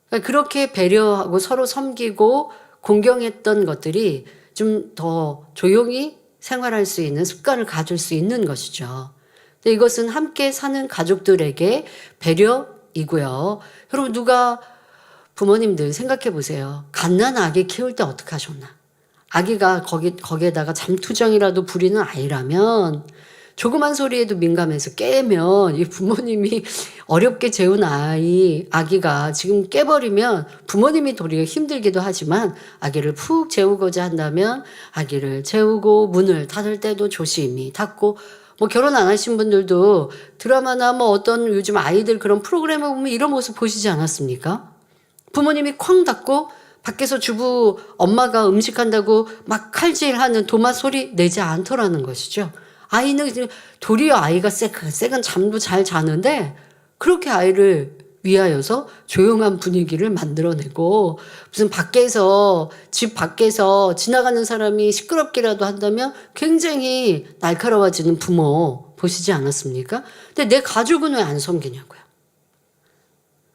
그러니까 그렇게 배려하고 서로 섬기고 공경했던 것들이 좀 더 조용히 생활할 수 있는 습관을 가질 수 있는 것이죠. 근데 이것은 함께 사는 가족들에게 배려이고요. 여러분 부모님들 생각해 보세요. 갓난 아기 키울 때 어떻게 하셨나? 아기가 거기에다가 잠투정이라도 부리는 아이라면 조그만 소리에도 민감해서 깨면 이 부모님이 어렵게 재운 아기가 지금 깨버리면 부모님이 도리어 힘들기도 하지만 아기를 푹 재우고자 한다면 아기를 재우고 문을 닫을 때도 조심히 닫고 뭐 결혼 안 하신 분들도 드라마나 뭐 어떤 요즘 아이들 그런 프로그램을 보면 이런 모습 보시지 않았습니까? 부모님이 쾅 닫고 밖에서 주부 엄마가 음식한다고 막 칼질하는 도마 소리 내지 않더라는 것이죠. 아이는 도리어 아이가 새근 잠도 잘 자는데 그렇게 아이를 위하여서 조용한 분위기를 만들어내고 무슨 집 밖에서 지나가는 사람이 시끄럽게라도 한다면 굉장히 날카로워지는 부모 보시지 않았습니까? 근데 내 가족은 왜 안 섬기냐고요.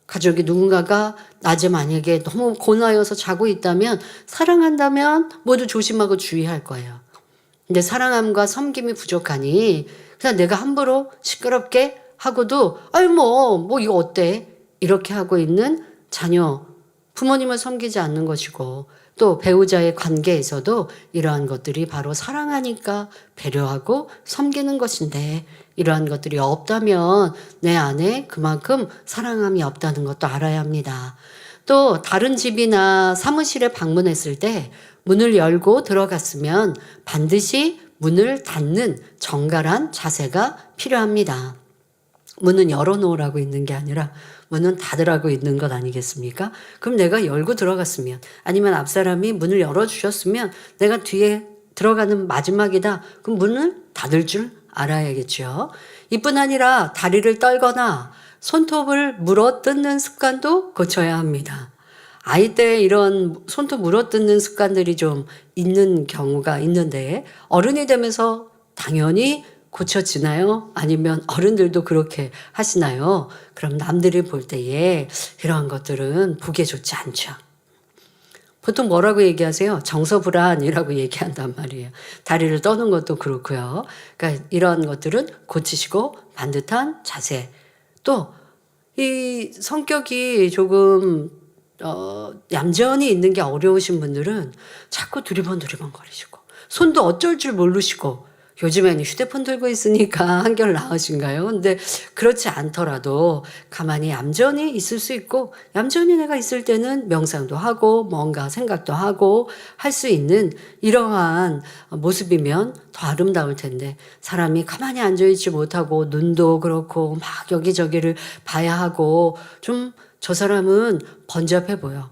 가족이 누군가가 낮에 만약에 너무 고나여서 자고 있다면 사랑한다면 모두 조심하고 주의할 거예요. 근데 사랑함과 섬김이 부족하니 그냥 내가 함부로 시끄럽게 하고도 아유 뭐 이거 어때? 이렇게 하고 있는 자녀 부모님을 섬기지 않는 것이고 또 배우자의 관계에서도 이러한 것들이 바로 사랑하니까 배려하고 섬기는 것인데, 이러한 것들이 없다면 내 안에 그만큼 사랑함이 없다는 것도 알아야 합니다. 또 다른 집이나 사무실에 방문했을 때 문을 열고 들어갔으면 반드시 문을 닫는 정갈한 자세가 필요합니다. 문은 열어놓으라고 있는 게 아니라 문은 닫으라고 있는 것 아니겠습니까? 그럼 내가 열고 들어갔으면, 아니면 앞 사람이 문을 열어주셨으면 내가 뒤에 들어가는 마지막이다. 그럼 문을 닫을 줄 알아야겠죠. 이뿐 아니라 다리를 떨거나 손톱을 물어뜯는 습관도 고쳐야 합니다. 아이 때 이런 손톱 물어뜯는 습관들이 좀 있는 경우가 있는데, 어른이 되면서 당연히 고쳐지나요? 아니면 어른들도 그렇게 하시나요? 그럼 남들이 볼 때에 이러한 것들은 보기에 좋지 않죠. 보통 뭐라고 얘기하세요? 정서불안이라고 얘기한단 말이에요. 다리를 떠는 것도 그렇고요. 그러니까 이런 것들은 고치시고 반듯한 자세. 또 이 성격이 조금 얌전히 있는 게 어려우신 분들은 자꾸 두리번 거리시고, 손도 어쩔 줄 모르시고, 요즘에는 휴대폰 들고 있으니까 한결 나으신가요? 근데 그렇지 않더라도 가만히 얌전히 있을 수 있고, 얌전히 내가 있을 때는 명상도 하고 뭔가 생각도 하고 할 수 있는 이러한 모습이면 더 아름다울 텐데, 사람이 가만히 앉아있지 못하고 눈도 그렇고 막 여기저기를 봐야 하고, 좀 저 사람은 번잡해 보여,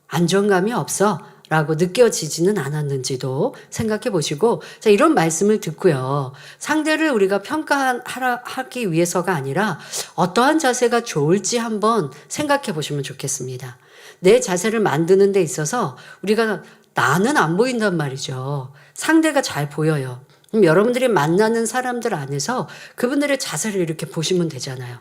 안정감이 없어 라고 느껴지지는 않았는지도 생각해 보시고, 자, 이런 말씀을 듣고요, 상대를 우리가 평가하기 위해서가 아니라 어떠한 자세가 좋을지 한번 생각해 보시면 좋겠습니다. 내 자세를 만드는 데 있어서 우리가 나는 안 보인단 말이죠. 상대가 잘 보여요. 그럼 여러분들이 만나는 사람들 안에서 그분들의 자세를 이렇게 보시면 되잖아요.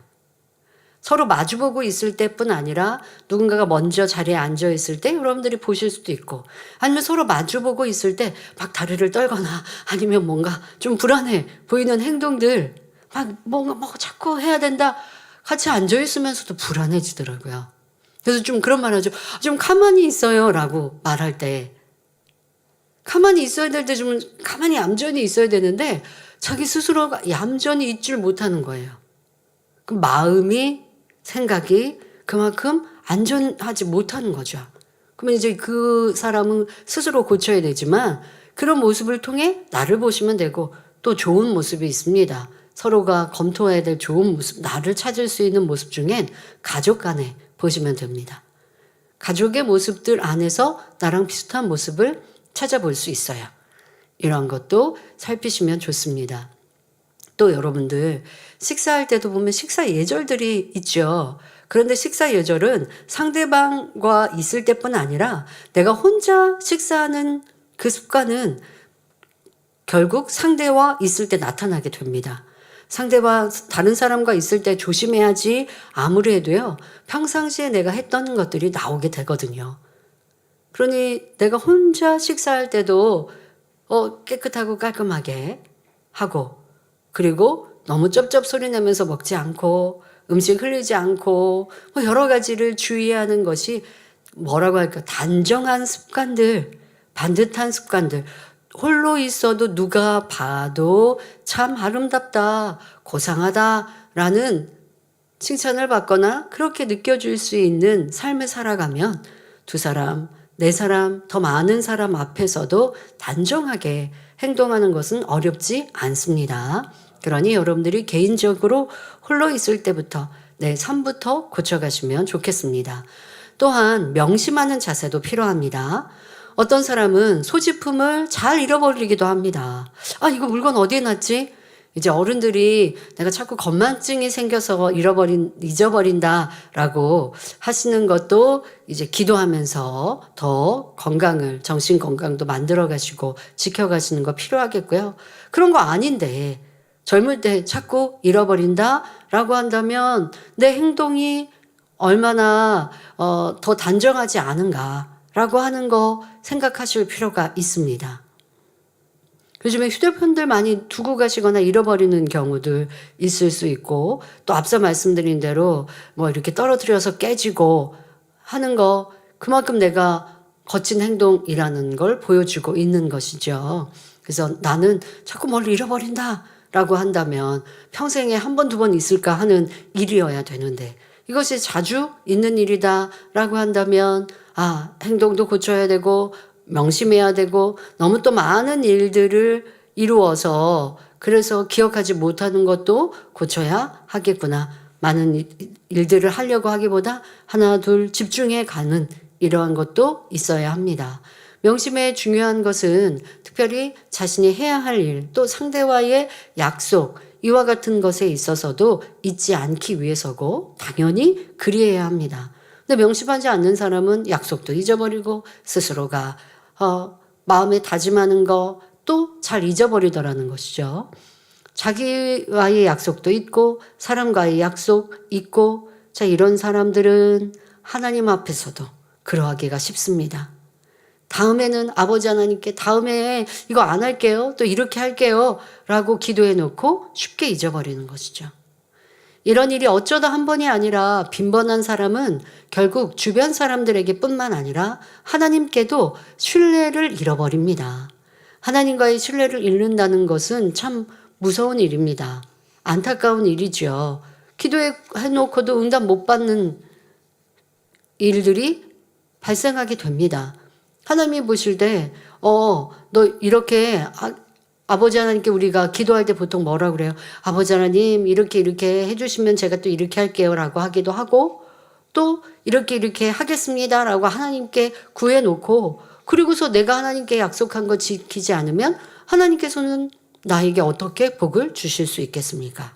서로 마주보고 있을 때뿐 아니라 누군가가 먼저 자리에 앉아 있을 때 여러분들이 보실 수도 있고, 아니면 서로 마주보고 있을 때 막 다리를 떨거나 아니면 뭔가 좀 불안해 보이는 행동들, 막 뭔가 뭐 자꾸 해야 된다, 같이 앉아 있으면서도 불안해지더라고요. 그래서 좀 그런 말 하죠. 좀 가만히 있어요 라고 말할 때, 가만히 있어야 될 때 좀 가만히 얌전히 있어야 되는데 자기 스스로가 얌전히 있질 못하는 거예요. 그 마음이, 생각이 그만큼 안전하지 못하는 거죠. 그러면 이제 그 사람은 스스로 고쳐야 되지만, 그런 모습을 통해 나를 보시면 되고, 또 좋은 모습이 있습니다. 서로가 검토해야 될 좋은 모습, 나를 찾을 수 있는 모습 중엔 가족 간에 보시면 됩니다. 가족의 모습들 안에서 나랑 비슷한 모습을 찾아볼 수 있어요. 이런 것도 살피시면 좋습니다. 또 여러분들 식사할 때도 보면 식사 예절들이 있죠. 그런데 식사 예절은 상대방과 있을 때뿐 아니라 내가 혼자 식사하는 그 습관은 결국 상대와 있을 때 나타나게 됩니다. 상대와 다른 사람과 있을 때 조심해야지 아무리 해도요, 평상시에 내가 했던 것들이 나오게 되거든요. 그러니 내가 혼자 식사할 때도 깨끗하고 깔끔하게 하고, 그리고 너무 쩝쩝 소리 내면서 먹지 않고 음식 흘리지 않고 뭐 여러 가지를 주의하는 것이 뭐라고 할까, 단정한 습관들, 반듯한 습관들, 홀로 있어도 누가 봐도 참 아름답다, 고상하다라는 칭찬을 받거나 그렇게 느껴질 수 있는 삶을 살아가면 두 사람, 네 사람, 더 많은 사람 앞에서도 단정하게 행동하는 것은 어렵지 않습니다. 그러니 여러분들이 개인적으로 홀로 있을 때부터 내 삶부터 고쳐가시면 좋겠습니다. 또한 명심하는 자세도 필요합니다. 어떤 사람은 소지품을 잘 잃어버리기도 합니다. 아, 이거 물건 어디에 놨지? 이제 어른들이 내가 자꾸 건망증이 생겨서 잊어버린다라고 하시는 것도 이제 기도하면서 더 건강을, 정신 건강도 만들어 가시고 지켜가시는 거 필요하겠고요. 그런 거 아닌데 젊을 때 자꾸 잃어버린다라고 한다면 내 행동이 얼마나 더 단정하지 않은가라고 하는 거 생각하실 필요가 있습니다. 요즘에 휴대폰들 많이 두고 가시거나 잃어버리는 경우들 있을 수 있고, 또 앞서 말씀드린 대로 뭐 이렇게 떨어뜨려서 깨지고 하는 거, 그만큼 내가 거친 행동이라는 걸 보여주고 있는 것이죠. 그래서 나는 자꾸 뭘 잃어버린다 라고 한다면 평생에 한 번, 두 번 있을까 하는 일이어야 되는데 이것이 자주 있는 일이다 라고 한다면 행동도 고쳐야 되고 명심해야 되고 너무 또 많은 일들을 이루어서 그래서 기억하지 못하는 것도 고쳐야 하겠구나. 많은 일들을 하려고 하기보다 하나, 둘 집중해 가는 이러한 것도 있어야 합니다. 명심의 중요한 것은 특별히 자신이 해야 할 일, 또 상대와의 약속, 이와 같은 것에 있어서도 잊지 않기 위해서고 당연히 그리해야 합니다. 근데 명심하지 않는 사람은 약속도 잊어버리고 스스로가 마음에 다짐하는 거 또 잘 잊어버리더라는 것이죠. 자기와의 약속도 있고 사람과의 약속 있고 이런 사람들은 하나님 앞에서도 그러하기가 쉽습니다. 다음에는 아버지 하나님께 다음에 이거 안 할게요. 또 이렇게 할게요. 라고 기도해 놓고 쉽게 잊어버리는 것이죠. 이런 일이 어쩌다 한 번이 아니라 빈번한 사람은 결국 주변 사람들에게 뿐만 아니라 하나님께도 신뢰를 잃어버립니다. 하나님과의 신뢰를 잃는다는 것은 참 무서운 일입니다. 안타까운 일이죠. 기도해 놓고도 응답 못 받는 일들이 발생하게 됩니다. 하나님이 보실 때, 너 이렇게, 아버지 하나님께 우리가 기도할 때 보통 뭐라 그래요? 아버지 하나님, 이렇게 해주시면 제가 또 이렇게 할게요. 라고 하기도 하고, 또 이렇게 하겠습니다. 라고 하나님께 구해놓고, 그리고서 내가 하나님께 약속한 거 지키지 않으면 하나님께서는 나에게 어떻게 복을 주실 수 있겠습니까?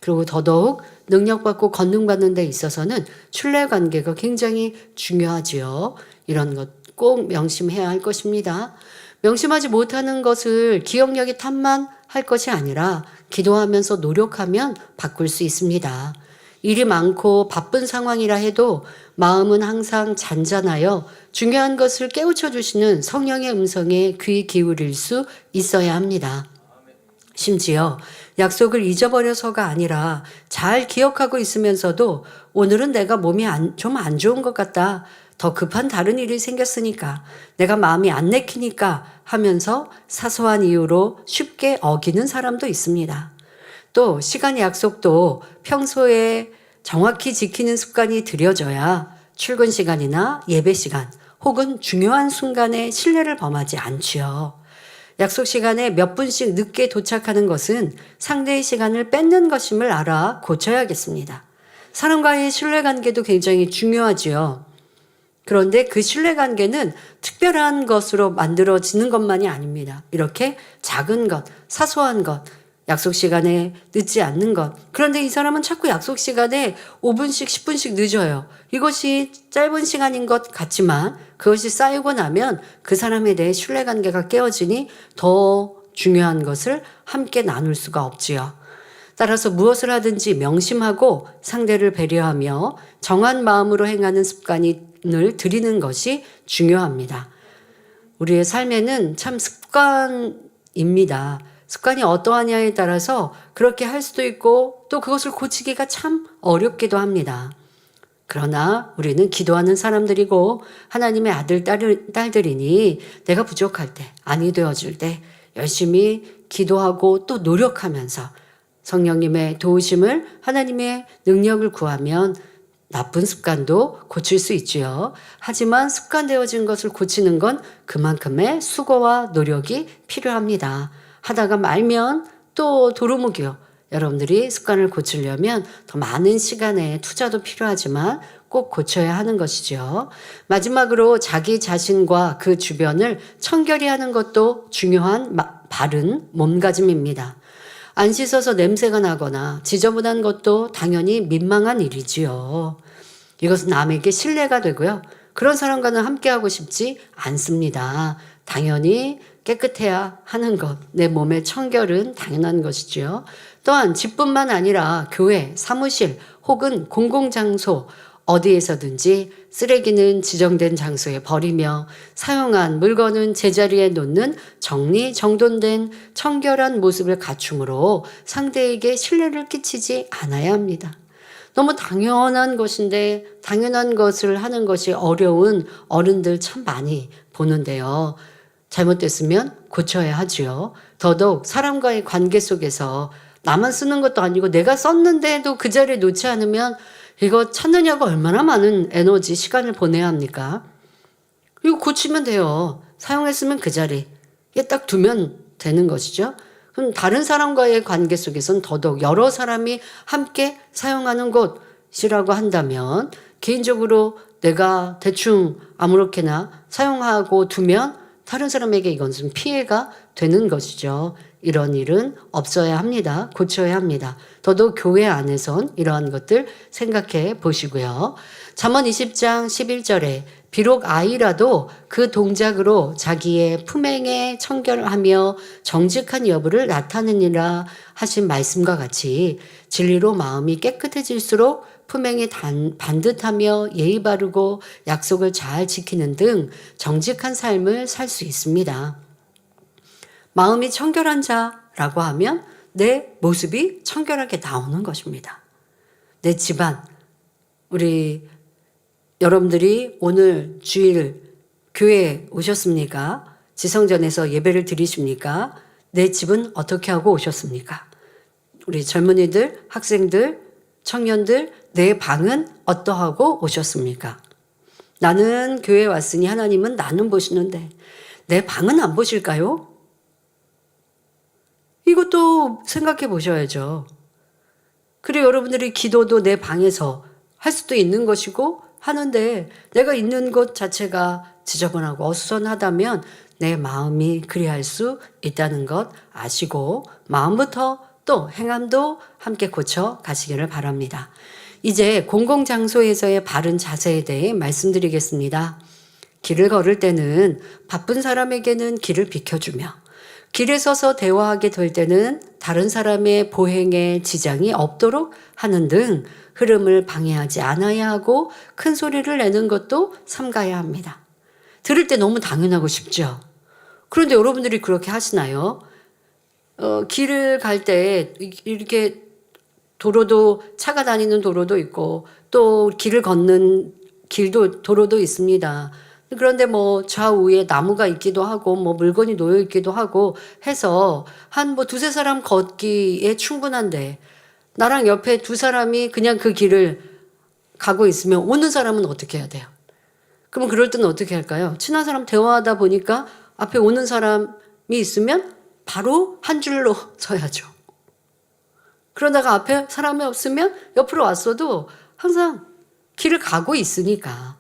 그리고 더더욱 능력받고 권능받는 데 있어서는 신뢰관계가 굉장히 중요하지요. 이런 것 꼭 명심해야 할 것입니다. 명심하지 못하는 것을 기억력이 탓만할 것이 아니라 기도하면서 노력하면 바꿀 수 있습니다. 일이 많고 바쁜 상황이라 해도 마음은 항상 잔잔하여 중요한 것을 깨우쳐 주시는 성령의 음성에 귀 기울일 수 있어야 합니다. 심지어 약속을 잊어버려서가 아니라 잘 기억하고 있으면서도 오늘은 내가 몸이 좀 안 좋은 것 같다. 더 급한 다른 일이 생겼으니까 내가 마음이 안 내키니까 하면서 사소한 이유로 쉽게 어기는 사람도 있습니다. 또 시간 약속도 평소에 정확히 지키는 습관이 들여져야 출근 시간이나 예배 시간 혹은 중요한 순간에 신뢰를 범하지 않지요. 약속 시간에 몇 분씩 늦게 도착하는 것은 상대의 시간을 뺏는 것임을 알아 고쳐야겠습니다. 사람과의 신뢰관계도 굉장히 중요하지요. 그런데 그 신뢰관계는 특별한 것으로 만들어지는 것만이 아닙니다. 이렇게 작은 것, 사소한 것, 약속 시간에 늦지 않는 것. 그런데 이 사람은 자꾸 약속 시간에 5분씩 10분씩 늦어요. 이것이 짧은 시간인 것 같지만 그것이 쌓이고 나면 그 사람에 대해 신뢰관계가 깨어지니 더 중요한 것을 함께 나눌 수가 없지요. 따라서 무엇을 하든지 명심하고 상대를 배려하며 정한 마음으로 행하는 습관을 들이는 것이 중요합니다. 우리의 삶에는 참 습관입니다. 습관이 어떠하냐에 따라서 그렇게 할 수도 있고 또 그것을 고치기가 참 어렵기도 합니다. 그러나 우리는 기도하는 사람들이고 하나님의 아들, 딸들이니 내가 부족할 때, 아니 되어질 때 열심히 기도하고 또 노력하면서 성령님의 도우심을 하나님의 능력을 구하면 나쁜 습관도 고칠 수 있지요. 하지만 습관되어진 것을 고치는 건 그만큼의 수고와 노력이 필요합니다. 하다가 말면 또 도루묵이요. 여러분들이 습관을 고치려면 더 많은 시간에 투자도 필요하지만 꼭 고쳐야 하는 것이죠. 마지막으로 자기 자신과 그 주변을 청결히 하는 것도 중요한 바른 몸가짐입니다. 안 씻어서 냄새가 나거나 지저분한 것도 당연히 민망한 일이지요. 이것은 남에게 신뢰가 되고요. 그런 사람과는 함께하고 싶지 않습니다. 당연히 깨끗해야 하는 것, 내 몸의 청결은 당연한 것이지요. 또한 집뿐만 아니라 교회, 사무실 혹은 공공장소 어디에서든지 쓰레기는 지정된 장소에 버리며 사용한 물건은 제자리에 놓는 정리정돈된 청결한 모습을 갖춤으로 상대에게 신뢰를 끼치지 않아야 합니다. 너무 당연한 것인데 당연한 것을 하는 것이 어려운 어른들 참 많이 보는데요. 잘못됐으면 고쳐야 하지요. 더더욱 사람과의 관계 속에서 나만 쓰는 것도 아니고 내가 썼는데도 그 자리에 놓지 않으면 이거 찾느냐고 얼마나 많은 에너지, 시간을 보내야 합니까? 이거 고치면 돼요. 사용했으면 그 자리에 딱 두면 되는 것이죠. 그럼 다른 사람과의 관계 속에서는 더더욱 여러 사람이 함께 사용하는 곳이라고 한다면 개인적으로 내가 대충 아무렇게나 사용하고 두면 다른 사람에게 이것은 피해가 되는 것이죠. 이런 일은 없어야 합니다. 고쳐야 합니다. 더더욱 교회 안에선 이러한 것들 생각해 보시고요. 잠언 20장 11절에 비록 아이라도 그 동작으로 자기의 품행에 청결하며 정직한 여부를 나타내니라 하신 말씀과 같이 진리로 마음이 깨끗해질수록 품행이 반듯하며 예의 바르고 약속을 잘 지키는 등 정직한 삶을 살 수 있습니다. 마음이 청결한 자라고 하면 내 모습이 청결하게 나오는 것입니다. 내 집안, 우리 여러분들이 오늘 주일 교회에 오셨습니까? 지성전에서 예배를 드리십니까? 내 집은 어떻게 하고 오셨습니까? 우리 젊은이들, 학생들, 청년들, 내 방은 어떠하고 오셨습니까? 나는 교회에 왔으니 하나님은 나는 보시는데 내 방은 안 보실까요? 이것도 생각해 보셔야죠. 그리고 여러분들이 기도도 내 방에서 할 수도 있는 것이고 하는데 내가 있는 곳 자체가 지저분하고 어수선하다면 내 마음이 그리할 수 있다는 것 아시고 마음부터 또 행함도 함께 고쳐 가시기를 바랍니다. 이제 공공장소에서의 바른 자세에 대해 말씀드리겠습니다. 길을 걸을 때는 바쁜 사람에게는 길을 비켜주며 길에 서서 대화하게 될 때는 다른 사람의 보행에 지장이 없도록 하는 등 흐름을 방해하지 않아야 하고 큰 소리를 내는 것도 삼가야 합니다. 들을 때 너무 당연하고 쉽죠. 그런데 여러분들이 그렇게 하시나요? 길을 갈 때 이렇게 도로도 차가 다니는 도로도 있고 또 길을 걷는 길도 도로도 있습니다. 그런데 뭐 좌우에 나무가 있기도 하고 뭐 물건이 놓여 있기도 하고 해서 한 뭐 두세 사람 걷기에 충분한데 나랑 옆에 두 사람이 그냥 그 길을 가고 있으면 오는 사람은 어떻게 해야 돼요? 그럼 그럴 때는 어떻게 할까요? 친한 사람 대화하다 보니까 앞에 오는 사람이 있으면 바로 한 줄로 서야죠. 그러다가 앞에 사람이 없으면 옆으로 왔어도 항상 길을 가고 있으니까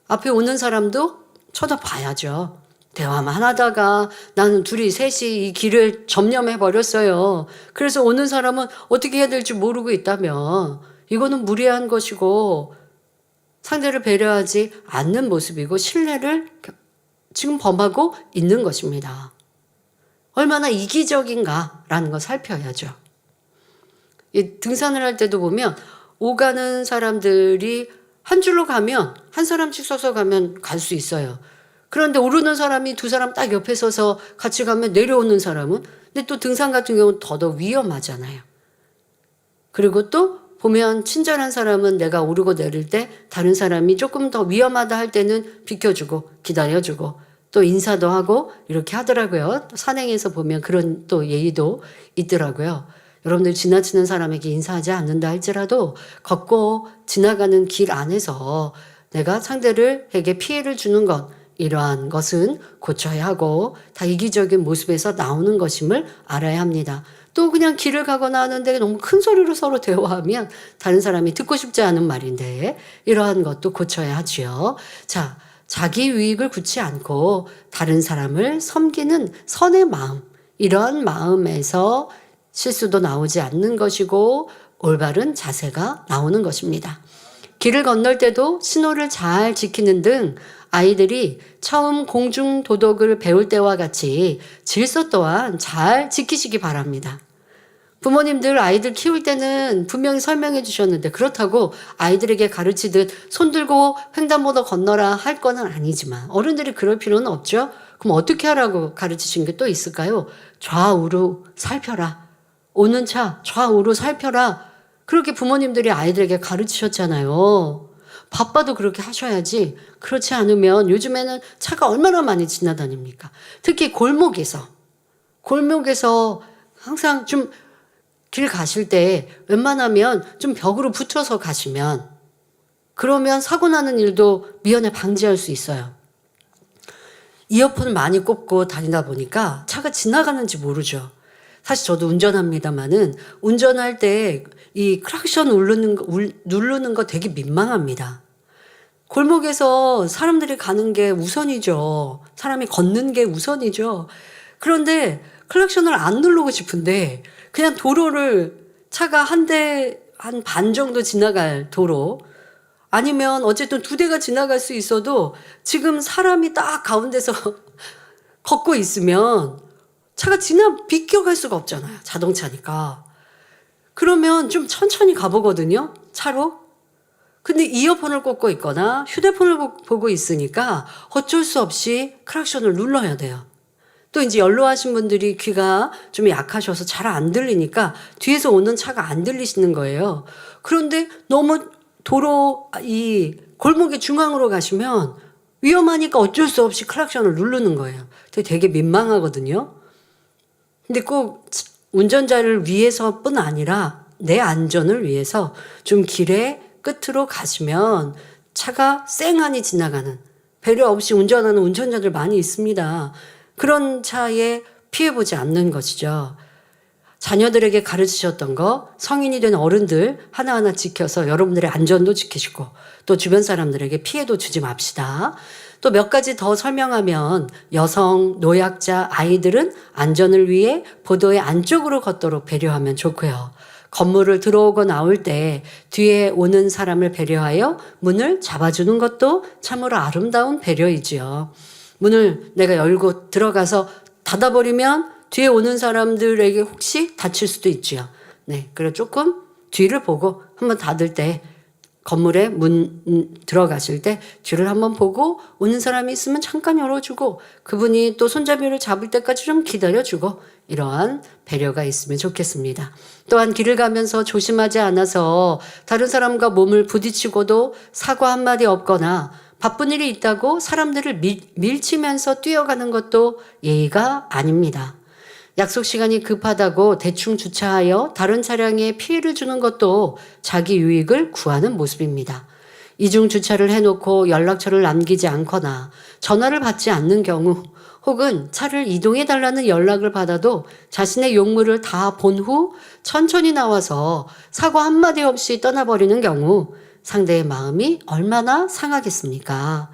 앞에 오는 사람도 쳐다봐야죠. 대화만 하다가 나는 둘이 셋이 이 길을 점령해 버렸어요. 그래서 오는 사람은 어떻게 해야 될지 모르고 있다면 이거는 무례한 것이고 상대를 배려하지 않는 모습이고 신뢰를 지금 범하고 있는 것입니다. 얼마나 이기적인가라는 걸 살펴야죠. 이 등산을 할 때도 보면 오가는 사람들이 한 줄로 가면 한 사람씩 서서 가면 갈 수 있어요. 그런데 오르는 사람이 두 사람 딱 옆에 서서 같이 가면 내려오는 사람은 근데 또 등산 같은 경우는 더더욱 위험하잖아요. 그리고 또 보면 친절한 사람은 내가 오르고 내릴 때 다른 사람이 조금 더 위험하다 할 때는 비켜주고 기다려주고 또 인사도 하고 이렇게 하더라고요. 산행에서 보면 그런 또 예의도 있더라고요. 여러분들 지나치는 사람에게 인사하지 않는다 할지라도 걷고 지나가는 길 안에서 내가 상대에게 피해를 주는 것 이러한 것은 고쳐야 하고 다 이기적인 모습에서 나오는 것임을 알아야 합니다. 또 그냥 길을 가거나 하는데 너무 큰 소리로 서로 대화하면 다른 사람이 듣고 싶지 않은 말인데 이러한 것도 고쳐야 하지요. 자, 자기 유익을 굳지 않고 다른 사람을 섬기는 선의 마음 이러한 마음에서 실수도 나오지 않는 것이고 올바른 자세가 나오는 것입니다. 길을 건널 때도 신호를 잘 지키는 등 아이들이 처음 공중 도덕을 배울 때와 같이 질서 또한 잘 지키시기 바랍니다. 부모님들 아이들 키울 때는 분명히 설명해 주셨는데 그렇다고 아이들에게 가르치듯 손 들고 횡단보도 건너라 할 건 아니지만 어른들이 그럴 필요는 없죠. 그럼 어떻게 하라고 가르치신 게 또 있을까요? 좌우로 살펴라. 오는 차 좌우로 살펴라. 그렇게 부모님들이 아이들에게 가르치셨잖아요. 바빠도 그렇게 하셔야지. 그렇지 않으면 요즘에는 차가 얼마나 많이 지나다닙니까? 특히 골목에서 항상 좀 길 가실 때 웬만하면 좀 벽으로 붙여서 가시면, 그러면 사고 나는 일도 미연에 방지할 수 있어요. 이어폰을 많이 꽂고 다니다 보니까 차가 지나가는지 모르죠. 사실 저도 운전합니다만은 운전할 때 이 클락션 누르는 거 되게 민망합니다. 골목에서 사람들이 가는 게 우선이죠. 사람이 걷는 게 우선이죠. 그런데 클락션을 안 누르고 싶은데 그냥 도로를 차가 한 반 정도 지나갈 도로, 아니면 어쨌든 2대가 지나갈 수 있어도 지금 사람이 딱 가운데서 걷고 있으면 차가 비껴갈 수가 없잖아요. 자동차니까. 그러면 좀 천천히 가보거든요. 차로. 근데 이어폰을 꽂고 있거나 휴대폰을 보고 있으니까 어쩔 수 없이 클락션을 눌러야 돼요. 또 이제 연로하신 분들이 귀가 좀 약하셔서 잘 안 들리니까 뒤에서 오는 차가 안 들리시는 거예요. 그런데 너무 이 골목의 중앙으로 가시면 위험하니까 어쩔 수 없이 클락션을 누르는 거예요. 되게 민망하거든요. 근데 꼭 운전자를 위해서뿐 아니라 내 안전을 위해서 좀 길의 끝으로 가시면 차가 쌩하니 지나가는, 배려 없이 운전하는 운전자들 많이 있습니다. 그런 차에 피해보지 않는 것이죠. 자녀들에게 가르치셨던 거 성인이 된 어른들 하나하나 지켜서 여러분들의 안전도 지키시고 또 주변 사람들에게 피해도 주지 맙시다. 또 몇 가지 더 설명하면 여성, 노약자, 아이들은 안전을 위해 보도의 안쪽으로 걷도록 배려하면 좋고요. 건물을 들어오고 나올 때 뒤에 오는 사람을 배려하여 문을 잡아주는 것도 참으로 아름다운 배려이지요. 문을 내가 열고 들어가서 닫아버리면 뒤에 오는 사람들에게 혹시 다칠 수도 있지요. 네, 그래 조금 뒤를 보고 한번 닫을 때, 건물에 문 들어가실 때 뒤를 한번 보고 오는 사람이 있으면 잠깐 열어주고 그분이 또 손잡이를 잡을 때까지 좀 기다려주고, 이러한 배려가 있으면 좋겠습니다. 또한 길을 가면서 조심하지 않아서 다른 사람과 몸을 부딪히고도 사과 한마디 없거나 바쁜 일이 있다고 사람들을 밀치면서 뛰어가는 것도 예의가 아닙니다. 약속 시간이 급하다고 대충 주차하여 다른 차량에 피해를 주는 것도 자기 유익을 구하는 모습입니다. 이중 주차를 해놓고 연락처를 남기지 않거나 전화를 받지 않는 경우, 혹은 차를 이동해달라는 연락을 받아도 자신의 용무를 다 본 후 천천히 나와서 사과 한마디 없이 떠나버리는 경우, 상대의 마음이 얼마나 상하겠습니까?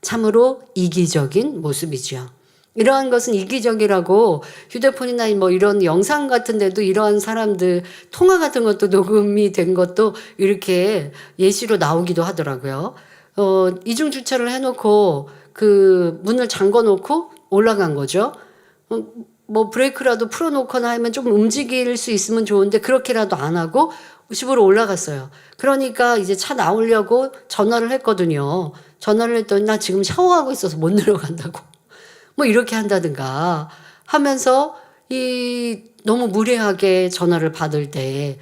참으로 이기적인 모습이죠. 이러한 것은 이기적이라고 휴대폰이나 뭐 이런 영상 같은 데도 이러한 사람들 통화 같은 것도 녹음이 된 것도 이렇게 예시로 나오기도 하더라고요. 이중 주차를 해놓고 그 문을 잠궈 놓고 올라간 거죠. 뭐 브레이크라도 풀어놓거나 하면 좀 움직일 수 있으면 좋은데 그렇게라도 안 하고 집으로 올라갔어요. 그러니까 이제 차 나오려고 전화를 했거든요. 전화를 했더니 나 지금 샤워하고 있어서 못 내려간다고. 뭐 이렇게 한다든가 하면서 너무 무례하게 전화를 받을 때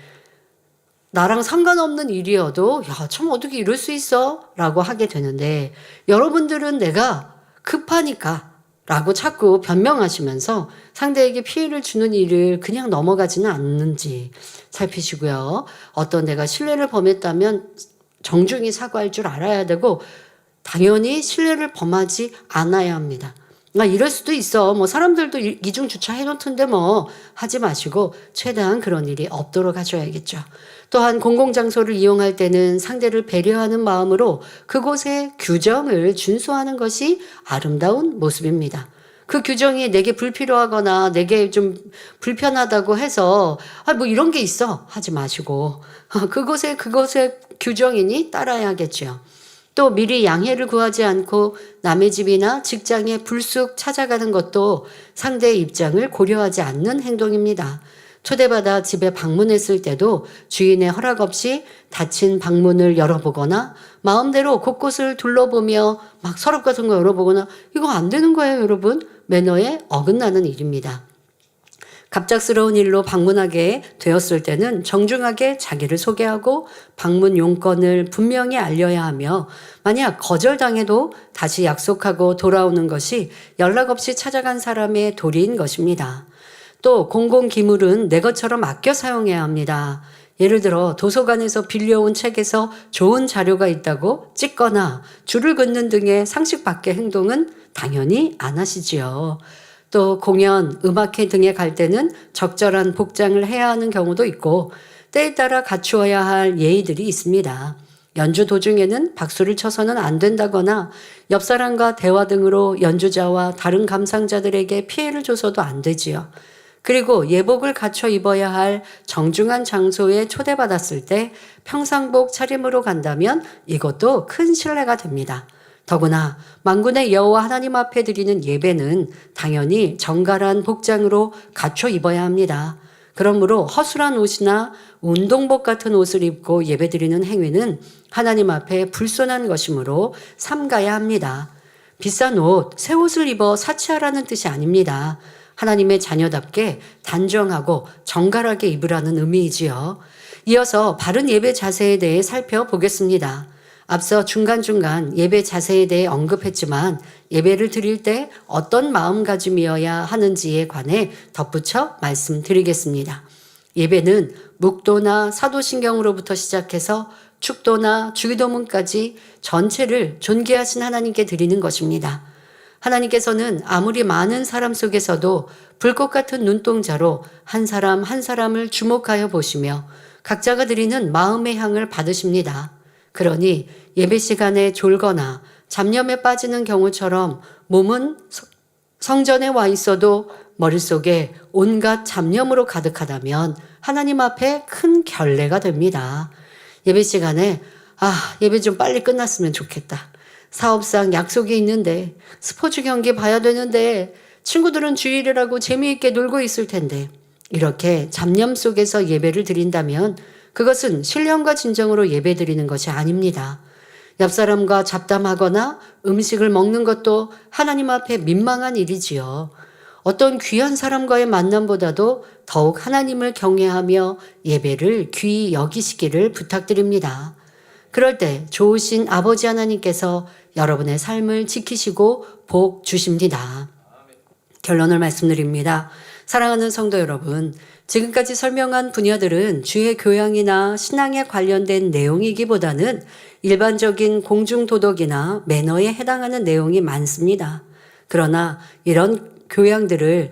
나랑 상관없는 일이어도 야, 참 어떻게 이럴 수 있어? 라고 하게 되는데, 여러분들은 내가 급하니까 라고 자꾸 변명하시면서 상대에게 피해를 주는 일을 그냥 넘어가지는 않는지 살피시고요. 어떤 내가 신뢰를 범했다면 정중히 사과할 줄 알아야 되고, 당연히 신뢰를 범하지 않아야 합니다. 이럴 수도 있어. 뭐 사람들도 이중 주차 해놓던데 뭐 하지 마시고 최대한 그런 일이 없도록 하셔야겠죠. 또한 공공장소를 이용할 때는 상대를 배려하는 마음으로 그곳의 규정을 준수하는 것이 아름다운 모습입니다. 그 규정이 내게 불필요하거나 내게 좀 불편하다고 해서 뭐 이런 게 있어 하지 마시고 그곳의 규정이니 따라야겠죠. 또 미리 양해를 구하지 않고 남의 집이나 직장에 불쑥 찾아가는 것도 상대의 입장을 고려하지 않는 행동입니다. 초대받아 집에 방문했을 때도 주인의 허락 없이 닫힌 방문을 열어보거나 마음대로 곳곳을 둘러보며 막 서랍 같은 거 열어보거나, 이거 안 되는 거예요, 여러분. 매너에 어긋나는 일입니다. 갑작스러운 일로 방문하게 되었을 때는 정중하게 자기를 소개하고 방문 용건을 분명히 알려야 하며, 만약 거절당해도 다시 약속하고 돌아오는 것이 연락 없이 찾아간 사람의 도리인 것입니다. 또 공공기물은 내 것처럼 아껴 사용해야 합니다. 예를 들어 도서관에서 빌려온 책에서 좋은 자료가 있다고 찍거나 줄을 긋는 등의 상식 밖의 행동은 당연히 안 하시지요. 또 공연, 음악회 등에 갈 때는 적절한 복장을 해야 하는 경우도 있고 때에 따라 갖추어야 할 예의들이 있습니다. 연주 도중에는 박수를 쳐서는 안 된다거나 옆 사람과 대화 등으로 연주자와 다른 감상자들에게 피해를 줘서도 안 되지요. 그리고 예복을 갖춰 입어야 할 정중한 장소에 초대받았을 때 평상복 차림으로 간다면 이것도 큰 신뢰가 됩니다. 더구나 만군의 여호와 하나님 앞에 드리는 예배는 당연히 정갈한 복장으로 갖춰 입어야 합니다. 그러므로 허술한 옷이나 운동복 같은 옷을 입고 예배드리는 행위는 하나님 앞에 불손한 것이므로 삼가야 합니다. 비싼 옷, 새 옷을 입어 사치하라는 뜻이 아닙니다. 하나님의 자녀답게 단정하고 정갈하게 입으라는 의미이지요. 이어서 바른 예배 자세에 대해 살펴보겠습니다. 앞서 중간중간 예배 자세에 대해 언급했지만 예배를 드릴 때 어떤 마음가짐이어야 하는지에 관해 덧붙여 말씀드리겠습니다. 예배는 묵도나 사도신경으로부터 시작해서 축도나 주기도문까지 전체를 존귀하신 하나님께 드리는 것입니다. 하나님께서는 아무리 많은 사람 속에서도 불꽃 같은 눈동자로 한 사람 한 사람을 주목하여 보시며 각자가 드리는 마음의 향을 받으십니다. 그러니 예배 시간에 졸거나 잡념에 빠지는 경우처럼 몸은 성전에 와 있어도 머릿속에 온갖 잡념으로 가득하다면 하나님 앞에 큰 결례가 됩니다. 예배 시간에 예배 좀 빨리 끝났으면 좋겠다. 사업상 약속이 있는데, 스포츠 경기 봐야 되는데, 친구들은 주일이라고 재미있게 놀고 있을 텐데, 이렇게 잡념 속에서 예배를 드린다면 그것은 신령과 진정으로 예배 드리는 것이 아닙니다. 옆 사람과 잡담하거나 음식을 먹는 것도 하나님 앞에 민망한 일이지요. 어떤 귀한 사람과의 만남보다도 더욱 하나님을 경외하며 예배를 귀히 여기시기를 부탁드립니다. 그럴 때 좋으신 아버지 하나님께서 여러분의 삶을 지키시고 복 주십니다. 결론을 말씀드립니다. 사랑하는 성도 여러분, 지금까지 설명한 분야들은 주의 교양이나 신앙에 관련된 내용이기보다는 일반적인 공중도덕이나 매너에 해당하는 내용이 많습니다. 그러나 이런 교양들을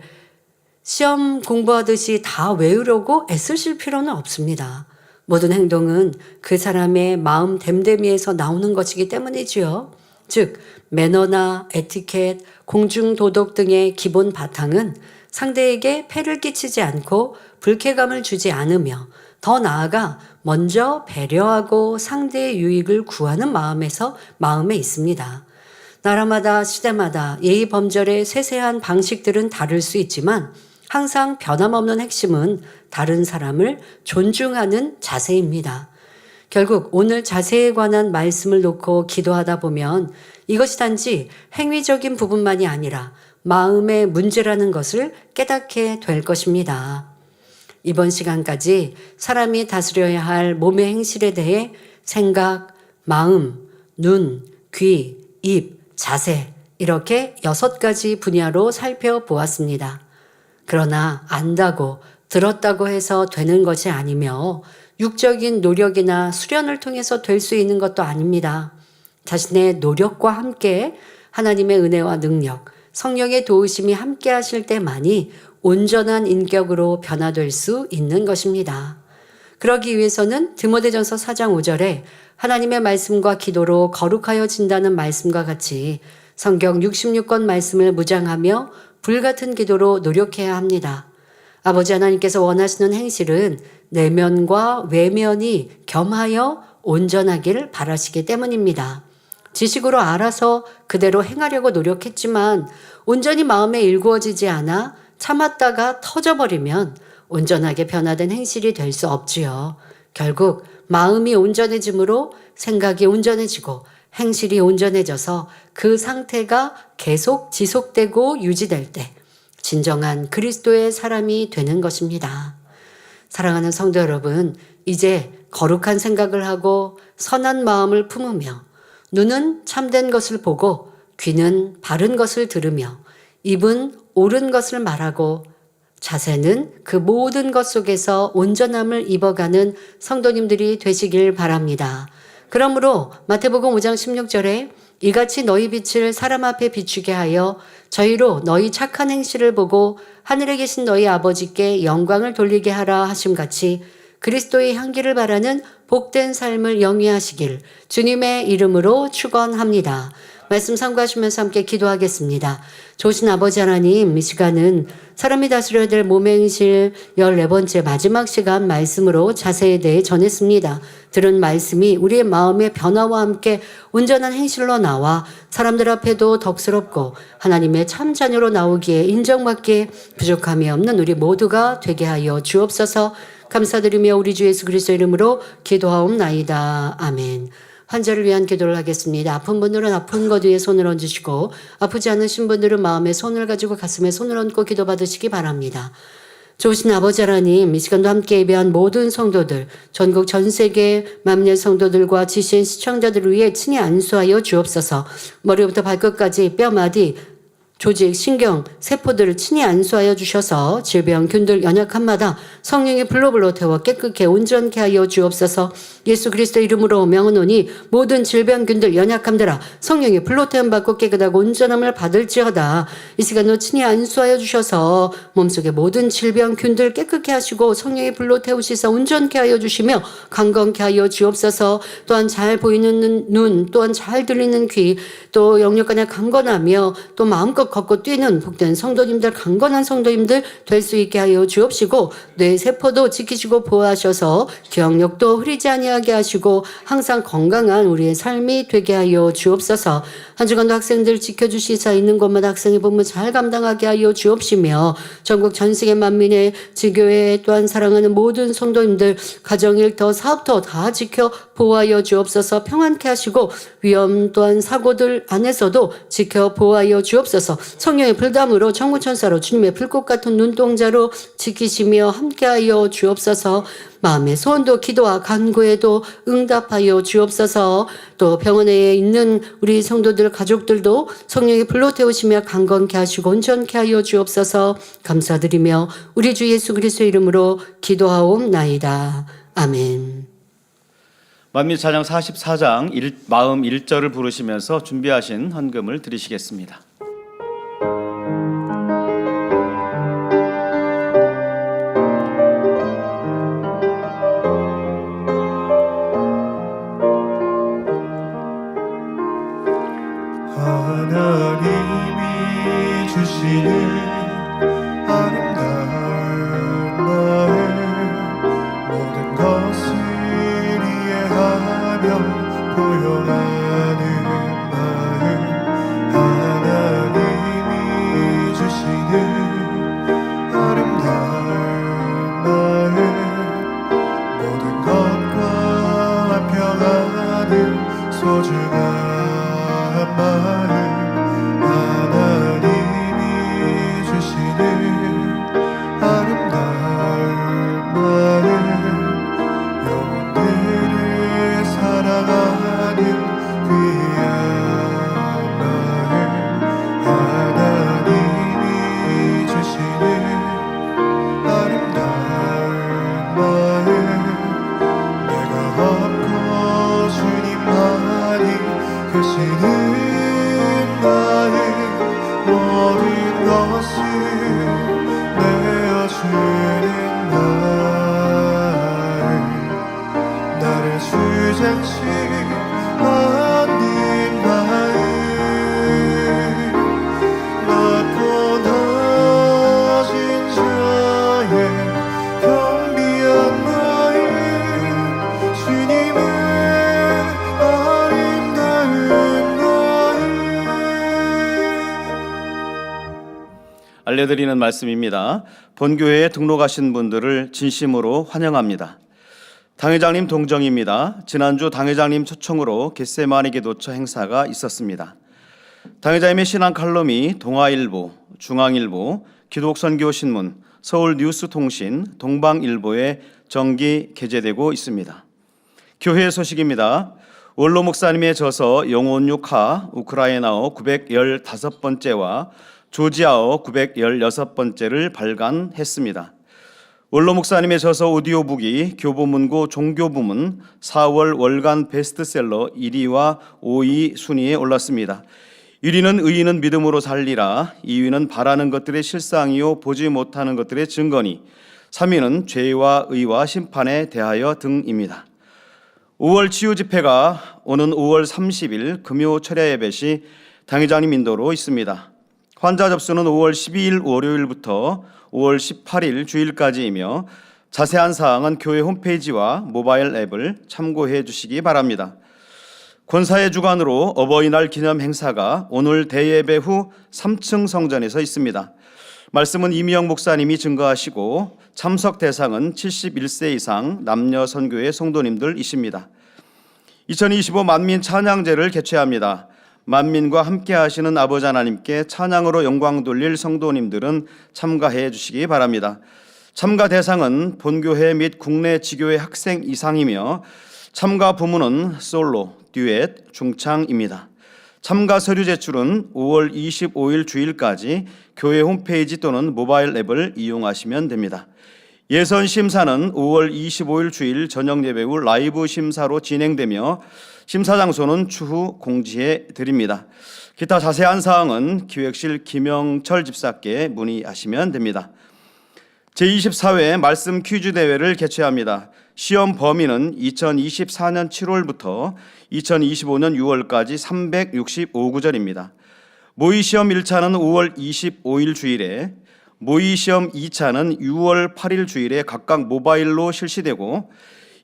시험 공부하듯이 다 외우려고 애쓰실 필요는 없습니다. 모든 행동은 그 사람의 마음 됨됨이에서 나오는 것이기 때문이지요. 즉, 매너나 에티켓, 공중도덕 등의 기본 바탕은 상대에게 폐를 끼치지 않고 불쾌감을 주지 않으며 더 나아가 먼저 배려하고 상대의 유익을 구하는 마음에 있습니다. 나라마다 시대마다 예의 범절의 세세한 방식들은 다를 수 있지만 항상 변함없는 핵심은 다른 사람을 존중하는 자세입니다. 결국 오늘 자세에 관한 말씀을 놓고 기도하다 보면 이것이 단지 행위적인 부분만이 아니라 마음의 문제라는 것을 깨닫게 될 것입니다. 이번 시간까지 사람이 다스려야 할 몸의 행실에 대해 생각, 마음, 눈, 귀, 입, 자세 이렇게 6가지 분야로 살펴보았습니다. 그러나 안다고 들었다고 해서 되는 것이 아니며 육적인 노력이나 수련을 통해서 될 수 있는 것도 아닙니다. 자신의 노력과 함께 하나님의 은혜와 능력, 성령의 도우심이 함께 하실 때만이 온전한 인격으로 변화될 수 있는 것입니다. 그러기 위해서는 디모데전서 4장 5절에 하나님의 말씀과 기도로 거룩하여진다는 말씀과 같이 성경 66권 말씀을 묵상하며 불같은 기도로 노력해야 합니다. 아버지 하나님께서 원하시는 행실은 내면과 외면이 겸하여 온전하길 바라시기 때문입니다. 지식으로 알아서 그대로 행하려고 노력했지만 온전히 마음에 일구어지지 않아 참았다가 터져버리면 온전하게 변화된 행실이 될 수 없지요. 결국 마음이 온전해짐으로 생각이 온전해지고 행실이 온전해져서 그 상태가 계속 지속되고 유지될 때 진정한 그리스도의 사람이 되는 것입니다. 사랑하는 성도 여러분, 이제 거룩한 생각을 하고 선한 마음을 품으며 눈은 참된 것을 보고 귀는 바른 것을 들으며 입은 옳은 것을 말하고 자세는 그 모든 것 속에서 온전함을 입어가는 성도님들이 되시길 바랍니다. 그러므로 마태복음 5장 16절에 이같이 너희 빛을 사람 앞에 비추게 하여 저희로 너희 착한 행실을 보고 하늘에 계신 너희 아버지께 영광을 돌리게 하라 하심같이 그리스도의 향기를 바라는 복된 삶을 영위하시길 주님의 이름으로 축원합니다. 말씀 참고하시면서 함께 기도하겠습니다. 좋으신 아버지 하나님, 이 시간은 사람이 다스려야 될 몸의 행실 14번째 마지막 시간 말씀으로 자세에 대해 전했습니다. 들은 말씀이 우리의 마음의 변화와 함께 온전한 행실로 나와 사람들 앞에도 덕스럽고 하나님의 참 자녀로 나오기에 인정받기에 부족함이 없는 우리 모두가 되게 하여 주옵소서. 감사드리며 우리 주 예수 그리스도 이름으로 기도하옵나이다. 아멘. 환자를 위한 기도를 하겠습니다. 아픈 분들은 아픈 것 위에 손을 얹으시고 아프지 않으신 분들은 마음에 손을 가지고 가슴에 손을 얹고 기도받으시기 바랍니다. 좋으신 아버지 하나님, 이 시간도 함께 예배한 모든 성도들, 전국 전 세계 만민의 성도들과 지신 시청자들을 위해 친히 안수하여 주옵소서. 머리부터 발끝까지 뼈마디 조직, 신경, 세포들을 친히 안수하여 주셔서 질병, 균들, 연약함마다 성령의 불로 태워 깨끗게 온전케 하여 주옵소서. 예수 그리스도 이름으로 명하노니 모든 질병, 균들, 연약함들아 성령의 불로 태움 받고 깨끗하고 온전함을 받을지어다. 이 시간도 친히 안수하여 주셔서 몸속의 모든 질병, 균들 깨끗게 하시고 성령의 불로 태우시사 온전케 하여 주시며 강건케 하여 주옵소서. 또한 잘 보이는 눈, 또한 잘 들리는 귀, 또 영육간에 강건하며 또 마음껏 걷고 뛰는 복된 성도님들, 강건한 성도님들 될 수 있게 하여 주옵시고 뇌 세포도 지키시고 보호하셔서 기억력도 흐리지 아니하게 하시고 항상 건강한 우리의 삶이 되게 하여 주옵소서. 한 주간도 학생들 지켜주시사 있는 곳마다 학생의 본분 잘 감당하게 하여 주옵시며 전국 전 세계 만민의 지교회 또한 사랑하는 모든 성도님들 가정, 일터, 사업터 다 지켜 보호하여 주옵소서. 평안케 하시고 위험 또한 사고들 안에서도 지켜 보호하여 주옵소서. 성령의 불담으로 천군천사로 주님의 불꽃 같은 눈동자로 지키시며 함께하여 주옵소서. 마음의 소원도 기도와 간구에도 응답하여 주옵소서. 또 병원에 있는 우리 성도들 가족들도 성령의 불로 태우시며 강건케 하시고 온전케 하여 주옵소서. 감사드리며 우리 주 예수 그리스도 이름으로 기도하옵나이다. 아멘. 만민 찬양 44장 마음 1절을 부르시면서 준비하신 헌금을 드리시겠습니다. 하나님이 주시는 아름다운 마음 모든 것을 이해하며 고요하는 마음 하나님이 주시는 아름다운 마음 모든 것과 평안을 소중한 마음 하나님이 주시는 아름다운 마음 영혼들을 사랑하는 귀한 마음 하나님이 주시는 아름다운 마음 내가 없고 주님만이 계시는 마음 모든 것을 내어주는 마음 나를 주장치 않는 마음 낮고 낮은 자의 겸비한 마음 주님의 아름다운 마음 알려드리는 말씀입니다. 본교회에 등록하신 분들을 진심으로 환영합니다. 당회장님 동정입니다. 지난주 당회장님 초청으로 겟세마니 기도처 행사가 있었습니다. 당회자님의 신앙 칼럼이 동아일보, 중앙일보, 기독선교신문, 서울뉴스통신, 동방일보에 정기 게재되고 있습니다. 교회 소식입니다. 원로 목사님의 저서 영혼 6하 우크라이나어 915번째와 조지아어 916번째를 발간했습니다. 원로 목사님의 저서 오디오북이 교보문고 종교부문 4월 월간 베스트셀러 1위와 5위 순위에 올랐습니다. 1위는 의인은 믿음으로 살리라, 2위는 바라는 것들의 실상이요 보지 못하는 것들의 증거니, 3위는 죄와 의와 심판에 대하여 등입니다. 5월 치유 집회가 오는 5월 30일 금요 철야 예배 시 당회장님 인도로 있습니다. 환자 접수는 5월 12일 월요일부터 5월 18일 주일까지이며 자세한 사항은 교회 홈페이지와 모바일 앱을 참고해 주시기 바랍니다. 권사의 주관으로 어버이날 기념 행사가 오늘 대예배 후 3층 성전에서 있습니다. 말씀은 이미영 목사님이 증거하시고 참석 대상은 71세 이상 남녀 선교회 성도님들이십니다. 2025 만민 찬양제를 개최합니다. 만민과 함께 하시는 아버지 하나님께 찬양으로 영광 돌릴 성도님들은 참가해 주시기 바랍니다. 참가 대상은 본교회 및 국내 지교회 학생 이상이며 참가 부문은 솔로, 듀엣, 중창입니다. 참가 서류 제출은 5월 25일 주일까지 교회 홈페이지 또는 모바일 앱을 이용하시면 됩니다. 예선 심사는 5월 25일 주일 저녁 예배 후 라이브 심사로 진행되며 심사 장소는 추후 공지해 드립니다. 기타 자세한 사항은 기획실 김영철 집사께 문의하시면 됩니다. 제24회 말씀 퀴즈 대회를 개최합니다. 시험 범위는 2024년 7월부터 2025년 6월까지 365구절입니다. 모의시험 1차는 5월 25일 주일에, 모의시험 2차는 6월 8일 주일에 각각 모바일로 실시되고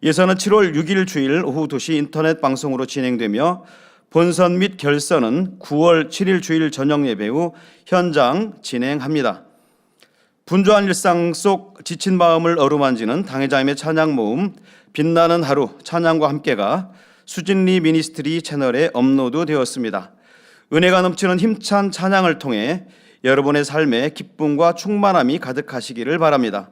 예선은 7월 6일 주일 오후 2시 인터넷 방송으로 진행되며 본선 및 결선은 9월 7일 주일 저녁 예배 후 현장 진행합니다. 분주한 일상 속 지친 마음을 어루만지는 당회자님의 찬양 모음 빛나는 하루 찬양과 함께가 수진리 미니스트리 채널에 업로드 되었습니다. 은혜가 넘치는 힘찬 찬양을 통해 여러분의 삶에 기쁨과 충만함이 가득하시기를 바랍니다.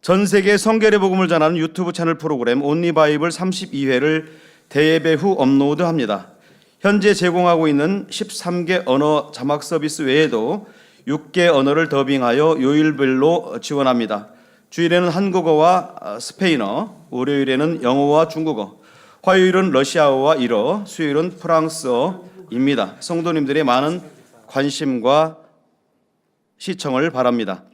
전 세계 성결의 복음을 전하는 유튜브 채널 프로그램 온리바이블 32회를 대예배 후 업로드합니다. 현재 제공하고 있는 13개 언어 자막 서비스 외에도 6개 언어를 더빙하여 요일별로 지원합니다. 주일에는 한국어와 스페인어, 월요일에는 영어와 중국어, 화요일은 러시아어와 일어, 수요일은 프랑스어입니다. 성도님들의 많은 관심과 시청을 바랍니다.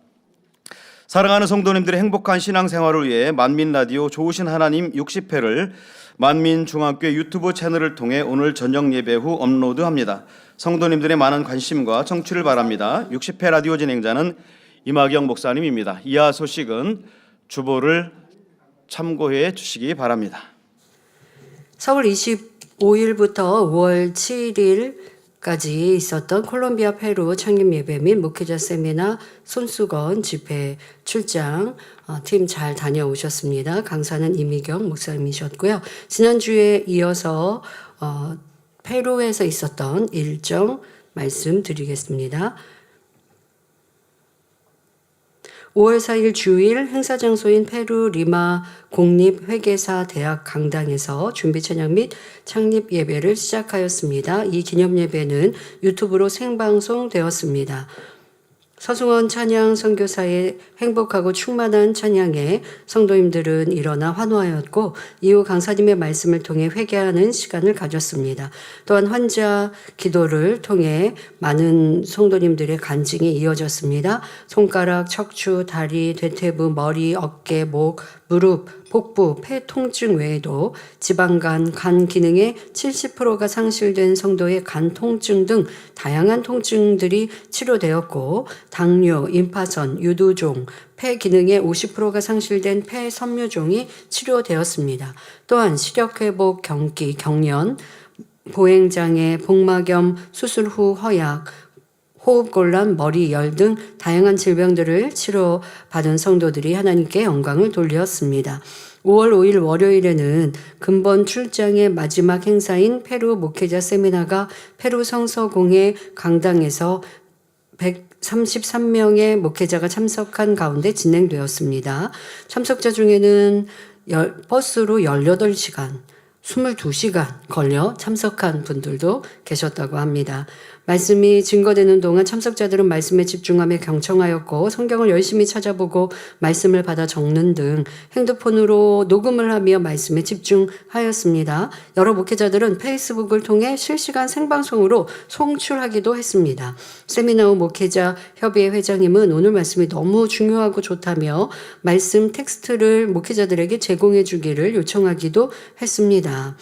사랑하는 성도님들의 행복한 신앙생활을 위해 만민라디오 좋으신 하나님 60회를 만민중앙교회 유튜브 채널을 통해 오늘 저녁 예배 후 업로드합니다. 성도님들의 많은 관심과 청취를 바랍니다. 60회 라디오 진행자는 임학영 목사님입니다. 이하 소식은 주보를 참고해 주시기 바랍니다. 서울 25일부터 5월 7일까지 있었던 콜롬비아 페루 창립 예배 및 목회자 세미나 손수건 집회 출장 팀 잘 다녀오셨습니다. 강사는 이미경 목사님이셨고요. 지난주에 이어서 페루에서 있었던 일정 말씀드리겠습니다. 5월 4일 주일 행사 장소인 페루 리마 공립회계사 대학 강당에서 준비 찬양 및 창립 예배를 시작하였습니다. 이 기념 예배는 유튜브로 생방송되었습니다. 서승원 찬양 선교사의 행복하고 충만한 찬양에 성도님들은 일어나 환호하였고 이후 강사님의 말씀을 통해 회개하는 시간을 가졌습니다. 또한 환자 기도를 통해 많은 성도님들의 간증이 이어졌습니다. 손가락, 척추, 다리, 대퇴부, 머리, 어깨, 목, 무릎, 복부, 폐 통증 외에도 지방간, 간 기능의 70%가 상실된 성도의 간 통증 등 다양한 통증들이 치료되었고 당뇨, 임파선, 유두종, 폐 기능의 50%가 상실된 폐 섬유종이 치료되었습니다. 또한 시력회복, 경기, 경련, 보행장애, 복막염, 수술 후 허약, 호흡곤란, 머리열 등 다양한 질병들을 치료받은 성도들이 하나님께 영광을 돌렸습니다. 5월 5일 월요일에는 근본 출장의 마지막 행사인 페루 목회자 세미나가 페루 성서공회 강당에서 133명의 목회자가 참석한 가운데 진행되었습니다. 참석자 중에는 버스로 18시간, 22시간 걸려 참석한 분들도 계셨다고 합니다. 말씀이 증거되는 동안 참석자들은 말씀에 집중하며 경청하였고 성경을 열심히 찾아보고 말씀을 받아 적는 등 핸드폰으로 녹음을 하며 말씀에 집중하였습니다. 여러 목회자들은 페이스북을 통해 실시간 생방송으로 송출하기도 했습니다. 세미나 후 목회자 협의회 회장님은 오늘 말씀이 너무 중요하고 좋다며 말씀 텍스트를 목회자들에게 제공해 주기를 요청하기도 했습니다.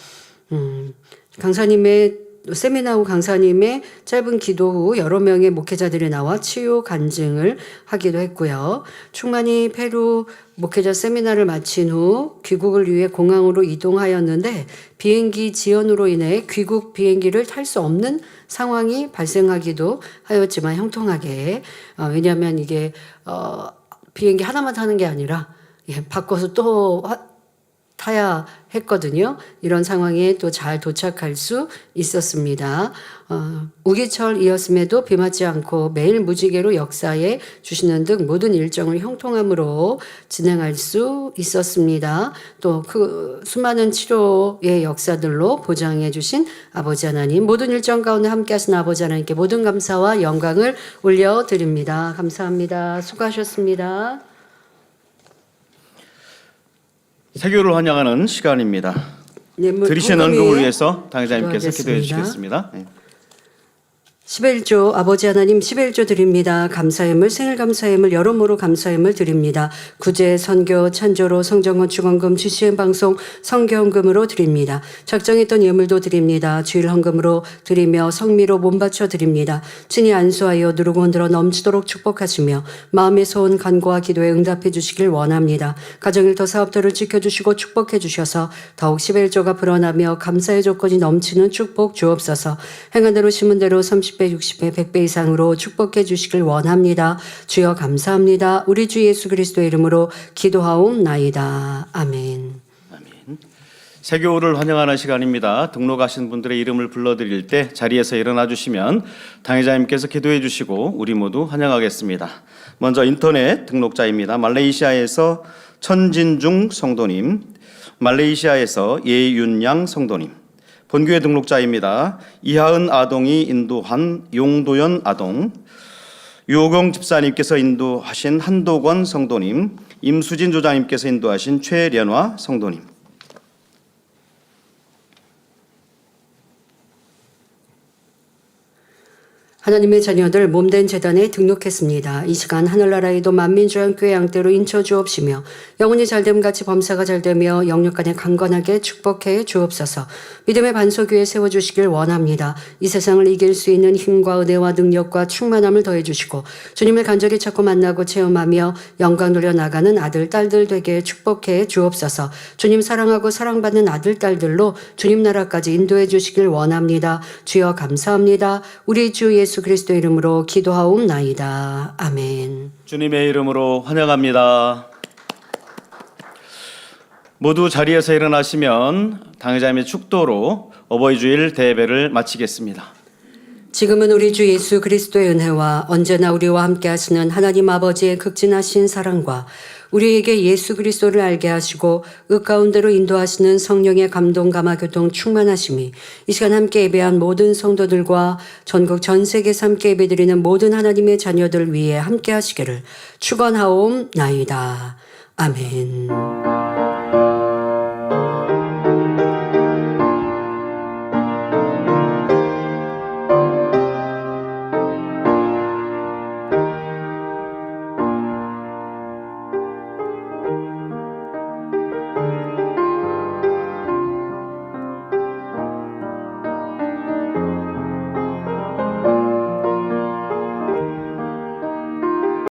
세미나 후 강사님의 짧은 기도 후 여러 명의 목회자들이 나와 치유 간증을 하기도 했고요. 충만히 페루 목회자 세미나를 마친 후 귀국을 위해 공항으로 이동하였는데 비행기 지연으로 인해 귀국 비행기를 탈 수 없는 상황이 발생하기도 하였지만 형통하게 왜냐하면 이게 비행기 하나만 타는 게 아니라 바꿔서 또 타야 했거든요. 이런 상황에 또 잘 도착할 수 있었습니다. 우기철이었음에도 비 맞지 않고 매일 무지개로 역사해 주시는 등 모든 일정을 형통함으로 진행할 수 있었습니다. 또 그 수많은 치료의 역사들로 보장해 주신 아버지 하나님, 모든 일정 가운데 함께 하신 아버지 하나님께 모든 감사와 영광을 올려드립니다. 감사합니다. 수고하셨습니다. 세교를 환영하는 시간입니다. 들으신 언급을 위해서 당회장님께서 기도해 주시겠습니다. 11조 아버지 하나님 11조 드립니다. 감사임을 생일 감사임을 여러모로 감사임을 드립니다. 구제 선교 찬조로 성정원 축원금 GCN 방송 성교헌금으로 드립니다. 작정했던 예물도 드립니다. 주일 헌금으로 드리며 성미로 몸바쳐 드립니다. 친히 안수하여 누르고 흔들어 넘치도록 축복하시며 마음의 소원 간구와 기도에 응답해 주시길 원합니다. 가정일터 사업들을 지켜주시고 축복해 주셔서 더욱 11조가 불어나며 감사의 조건이 넘치는 축복 주옵소서. 행한 대로 심은 대로 30배 60배 100배 이상으로 축복해 주시길 원합니다. 주여 감사합니다. 우리 주 예수 그리스도의 이름으로 기도하옵나이다. 아멘. 아멘. 세교를 환영하는 시간입니다. 등록하신 분들의 이름을 불러드릴 때 자리에서 일어나 주시면 당회장님께서 기도해 주시고 우리 모두 환영하겠습니다. 먼저 인터넷 등록자입니다. 말레이시아에서 천진중 성도님, 말레이시아에서 예윤양 성도님, 본교회 등록자입니다. 이하은 아동이 인도한 용도연 아동, 유호경 집사님께서 인도하신 한도권 성도님, 임수진 조장님께서 인도하신 최련화 성도님. 하나님의 자녀들 몸된 재단에 등록했습니다. 이 시간 하늘나라에도 만민조양교회 양떼로 인쳐주옵시며 영혼이 잘됨같이 범사가 잘되며 영육간에 강건하게 축복해 주옵소서. 믿음의 반석위에 세워주시길 원합니다. 이 세상을 이길 수 있는 힘과 은혜와 능력과 충만함을 더해주시고 주님을 간절히 찾고 만나고 체험하며 영광 돌려 나가는 아들 딸들 되게 축복해 주옵소서. 주님 사랑하고 사랑받는 아들 딸들로 주님 나라까지 인도해 주시길 원합니다. 주여 감사합니다. 우리 주 예수 그리스도 이름으로 기도하옵나이다. 아멘. 주님의 이름으로 환영합니다. 모두 자리에서 일어나시면 당회장님의 축도로 어버이 주일 대예배를 마치겠습니다. 지금은 우리 주 예수 그리스도의 은혜와 언제나 우리와 함께 하시는 하나님 아버지의 극진하신 사랑과 우리에게 예수 그리스도를 알게 하시고 그 가운데로 인도하시는 성령의 감동 감화 교통 충만하심이 이 시간 함께 예배한 모든 성도들과 전국 전 세계에서 함께 예배드리는 모든 하나님의 자녀들 위해 함께 하시기를 축원하옵나이다. 아멘.